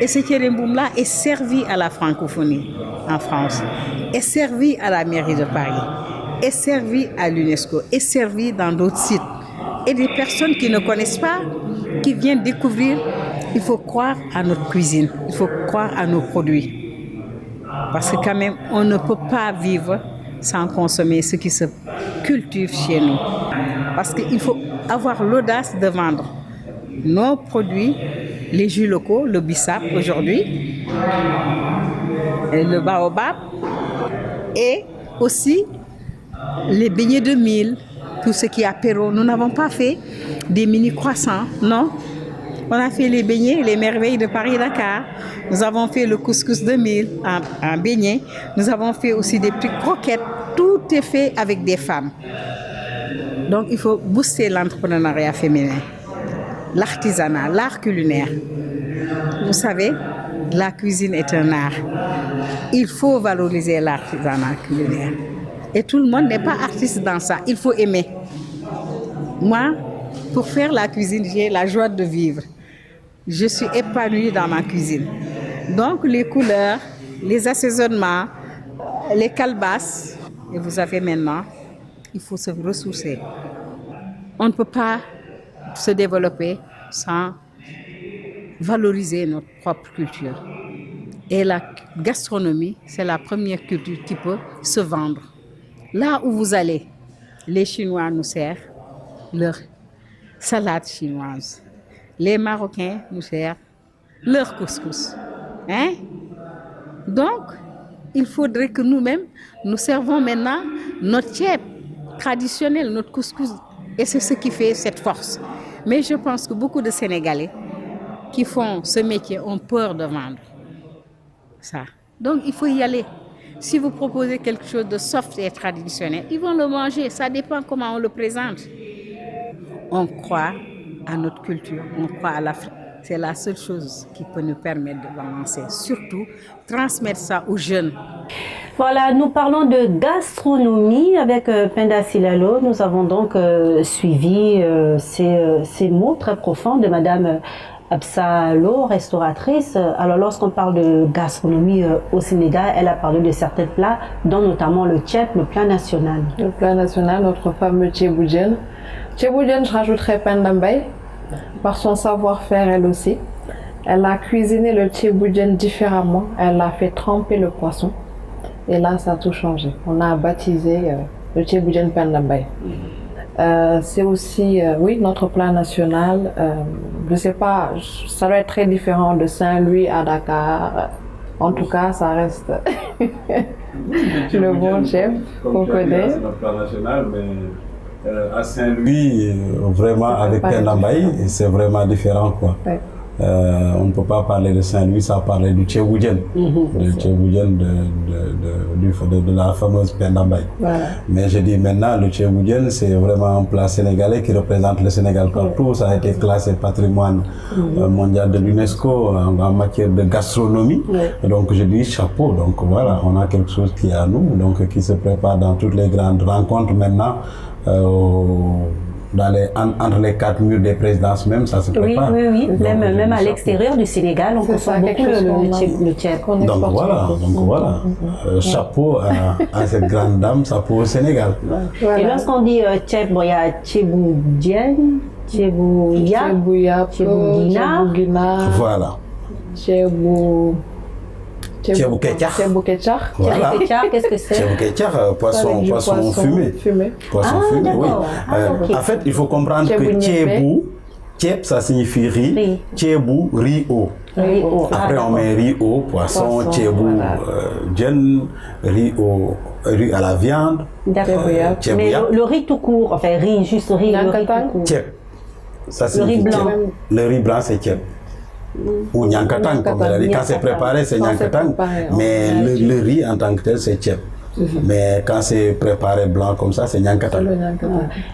Et ce tcherimboum-là est servi à la francophonie en France, est servi à la mairie de Paris, est servi à l'UNESCO, est servi dans d'autres sites. Et des personnes qui ne connaissent pas, qui viennent découvrir, il faut croire à notre cuisine, il faut croire à nos produits. Parce que quand même, on ne peut pas vivre sans consommer ce qui se cultive chez nous. Parce qu'il faut avoir l'audace de vendre nos produits, les jus locaux, le bissap aujourd'hui, le baobab, et aussi les beignets de mil, tout ce qui est apéro. Nous n'avons pas fait des mini croissants, non. On a fait les beignets, les merveilles de Paris-Dakar. Nous avons fait le couscous de mil en beignet. Nous avons fait aussi des petites croquettes. Tout est fait avec des femmes. Donc il faut booster l'entrepreneuriat féminin, l'artisanat, l'art culinaire. Vous savez, la cuisine est un art. Il faut valoriser l'artisanat culinaire. Et tout le monde n'est pas artiste dans ça. Il faut aimer. Moi, pour faire la cuisine, j'ai la joie de vivre. Je suis épanouie dans ma cuisine. Donc les couleurs, les assaisonnements, les calebasses, et vous avez maintenant, il faut se ressourcer. On ne peut pas se développer sans valoriser notre propre culture. Et la gastronomie, c'est la première culture qui peut se vendre. Là où vous allez, les Chinois nous servent leur salade chinoise. Les Marocains nous servent leur couscous. Hein? Donc, il faudrait que nous-mêmes, nous servons maintenant notre tchèp traditionnel, notre couscous. Et c'est ce qui fait cette force. Mais je pense que beaucoup de Sénégalais qui font ce métier ont peur de vendre ça. Donc, il faut y aller. Si vous proposez quelque chose de soft et traditionnel, ils vont le manger. Ça dépend comment on le présente. On croit à notre culture, on croit à l'Afrique. C'est la seule chose qui peut nous permettre de l'avancer. Surtout, transmettre ça aux jeunes. Voilà, nous parlons de gastronomie avec Penda Silalo. Nous avons donc suivi ces mots très profonds de Madame Absa Lo, restauratrice. Alors, lorsqu'on parle de gastronomie au Sénégal, elle a parlé de certains plats, dont notamment le tchèp, le plat national. Le plat national, notre fameux tchéboudienne. Tchéboudienne, je rajouterais Penda Mbaye, par son savoir-faire elle aussi. Elle a cuisiné le tchéboudienne différemment. Elle a fait tremper le poisson. Et là, ça a tout changé. On a baptisé le tchéboudienne Penda Mbaye. C'est aussi, oui, notre plat national. Je ne sais pas, ça doit être très différent de Saint-Louis à Dakar. En tout cas, ça reste le bon chef qu'on connaît. C'est notre plat national, mais à Saint-Louis, vraiment avec Penda Mbaye, c'est vraiment différent, quoi. Ouais. on ne peut pas parler de Saint-Louis sans parler du Tchéboudienne, de la fameuse Pendambay. Voilà. Mais je dis maintenant, le Tchéboudienne, c'est vraiment un plat sénégalais qui représente le Sénégal partout. Ça a été classé patrimoine mondial de l'UNESCO en matière de gastronomie. Donc je dis chapeau. Donc voilà, on a quelque chose qui est à nous, donc qui se prépare dans toutes les grandes rencontres maintenant. Entre les 4 murs des présidences même, ça se prépare. Oui. Même à l'extérieur du Sénégal, on consomme beaucoup le tchèp. Donc voilà. Chapeau à cette grande dame, chapeau au Sénégal. Voilà. Et lorsqu'on dit tchèp, il y a Tchéboudienne, Tchébouguina. Voilà. Tchéboukétiar. Voilà. Qu'est-ce que c'est? Tchéboukétiar, poisson fumé. Poisson fumé, oui. En fait, il faut comprendre que tchébou, tchép, ça signifie riz, tchébou, riz-eau. Après, on met riz-eau, poisson, tchébou, djen, riz-eau, riz à la viande. D'accord. Mais le riz tout court, enfin, juste riz, le riz tout court. Tchép, ça signifie tchép. Le riz blanc, c'est tchép. Ou nyankatang, comme elle a dit. Quand c'est préparé, c'est nyankatang. Mais le riz en tant que tel, c'est tchép. Mais quand c'est préparé blanc comme ça, c'est nyankatang.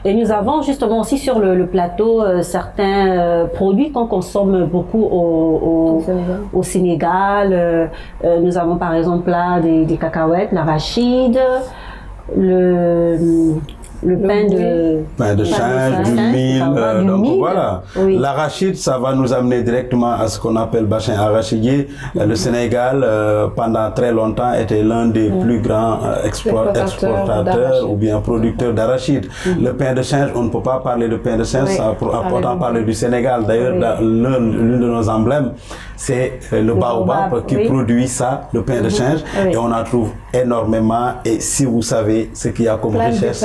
Et nous avons justement aussi sur le plateau certains produits qu'on consomme beaucoup au Sénégal. Nous avons par exemple là des cacahuètes, l'arachide, le pain de change, du mil, donc voilà. Oui. L'arachide, ça va nous amener directement à ce qu'on appelle bassin arachidier. Le Sénégal, pendant très longtemps, était l'un des plus grands exportateurs ou bien producteurs d'arachide. Le pain de change, on ne peut pas parler de pain de change sans pour autant parler du Sénégal. D'ailleurs, l'une de nos emblèmes, c'est le baobab qui produit ça, le pain de change, et on en trouve énormément. Et si vous savez ce qu'il y a comme richesse,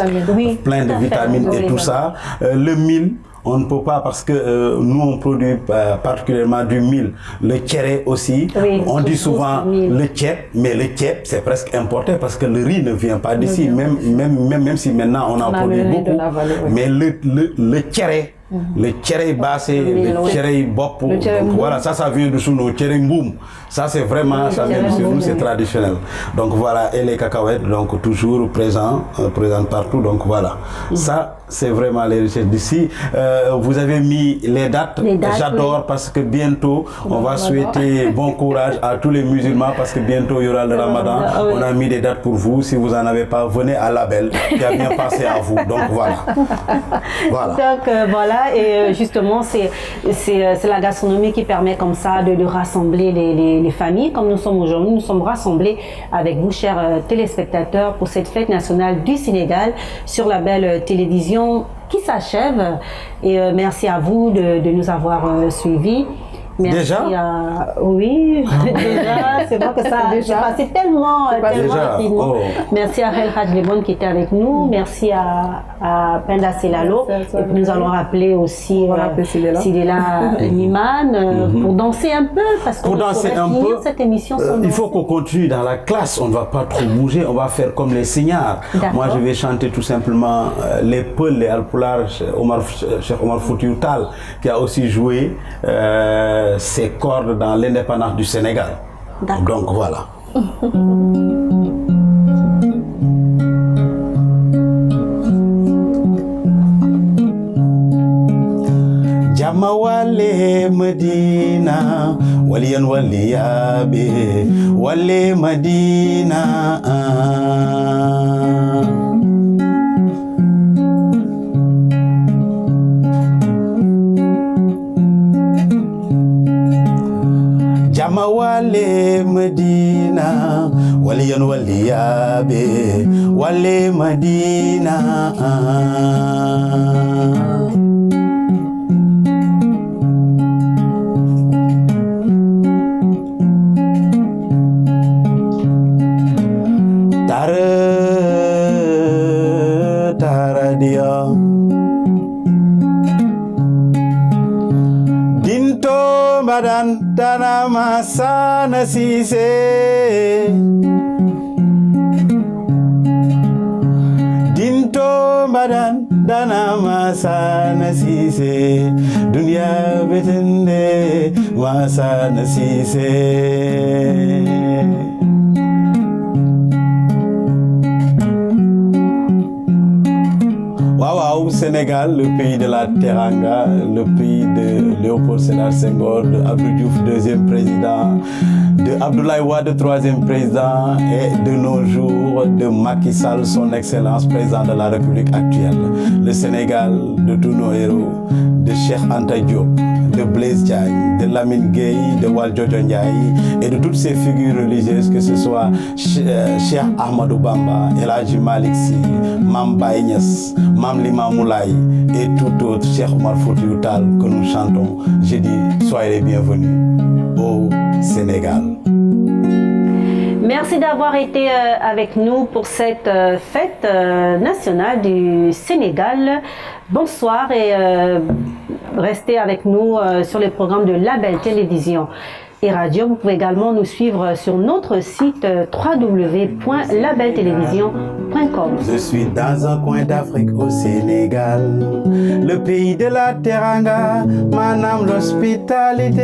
plein de vitamines et tout ça. Le mil, on ne peut pas parce que nous on produit particulièrement du mil. Le tchéré aussi, on dit souvent le tchép, mais le tchép c'est presque importé parce que le riz ne vient pas d'ici, même si maintenant on en produit beaucoup. Mais le tchéré, le tchéré bassé, le tchéré bop, voilà, ça vient de sous nos tchéré mboum. Ça c'est vraiment, ça vient de chez nous, c'est traditionnel. Donc voilà, et les cacahuètes, donc toujours présents partout, donc voilà. Ça, c'est vraiment les richesses d'ici. Vous avez mis les dates, j'adore parce que bientôt, on va souhaiter bon courage à tous les musulmans parce que bientôt il y aura le Ramadan. On a mis des dates pour vous, si vous n'en avez pas, venez à Label, qui a bien passé à vous, donc voilà. Donc voilà, et justement, c'est la gastronomie qui permet comme ça de rassembler les familles, comme nous sommes aujourd'hui. Nous sommes rassemblés avec vous, chers téléspectateurs, pour cette fête nationale du Sénégal sur la belle télévision qui s'achève. Et merci à vous de nous avoir suivis. Merci déjà oui, déjà, c'est vrai que ça a passé tellement rapidement. Merci à El Hadj Lebon qui était avec nous, merci à Penda Selalo, et puis nous allons rappeler aussi Sidela Niman pour danser un peu, parce que pour danser un peu, cette émission il faut qu'on continue dans la classe, on ne va pas trop bouger, on va faire comme les signares. Moi je vais chanter tout simplement les Peuls, les Alpulaar, Cheikh Omar Foutiyou Tall, qui a aussi joué ses cordes dans l'indépendance du Sénégal. Donc voilà. Jama wale Medina, waliyan waliyabe, wale Medina. Jama wale Medina, waliyan waliyabe, wale Medina. Tara dia dinto badan dana masana sise dinto Bambadan Dana Masana Sise Dunia Betende Masana Sise. Waouh, Sénégal, le pays de la Teranga, le pays de Léopold Sédar Senghor, de Abdou Diouf, deuxième président, de Abdoulaye Wade, troisième président, et de nos jours, de Macky Sall, son excellence, président de la République actuelle. Le Sénégal, de tous nos héros, de Cheikh Anta Diop, de Blaise Diagne, de Lamine Gueye, de Valdiodio Ndiaye, et de toutes ces figures religieuses, que ce soit Cheikh Ahmadou Bamba, El Hadji Malick Sy, Mame Baye Niass, Mame Limamou Laye et tout autre, Cheikh Omar Foutiyou Tall, que nous chantons. Je dis, soyez les bienvenus au Sénégal. Merci d'avoir été avec nous pour cette fête nationale du Sénégal. Bonsoir et restez avec nous sur les programmes de Label Télévision et Radio. Vous pouvez également nous suivre sur notre site www.labeltelevision.com. Je suis dans un coin d'Afrique au Sénégal, le pays de la Teranga, manam l'hospitalité.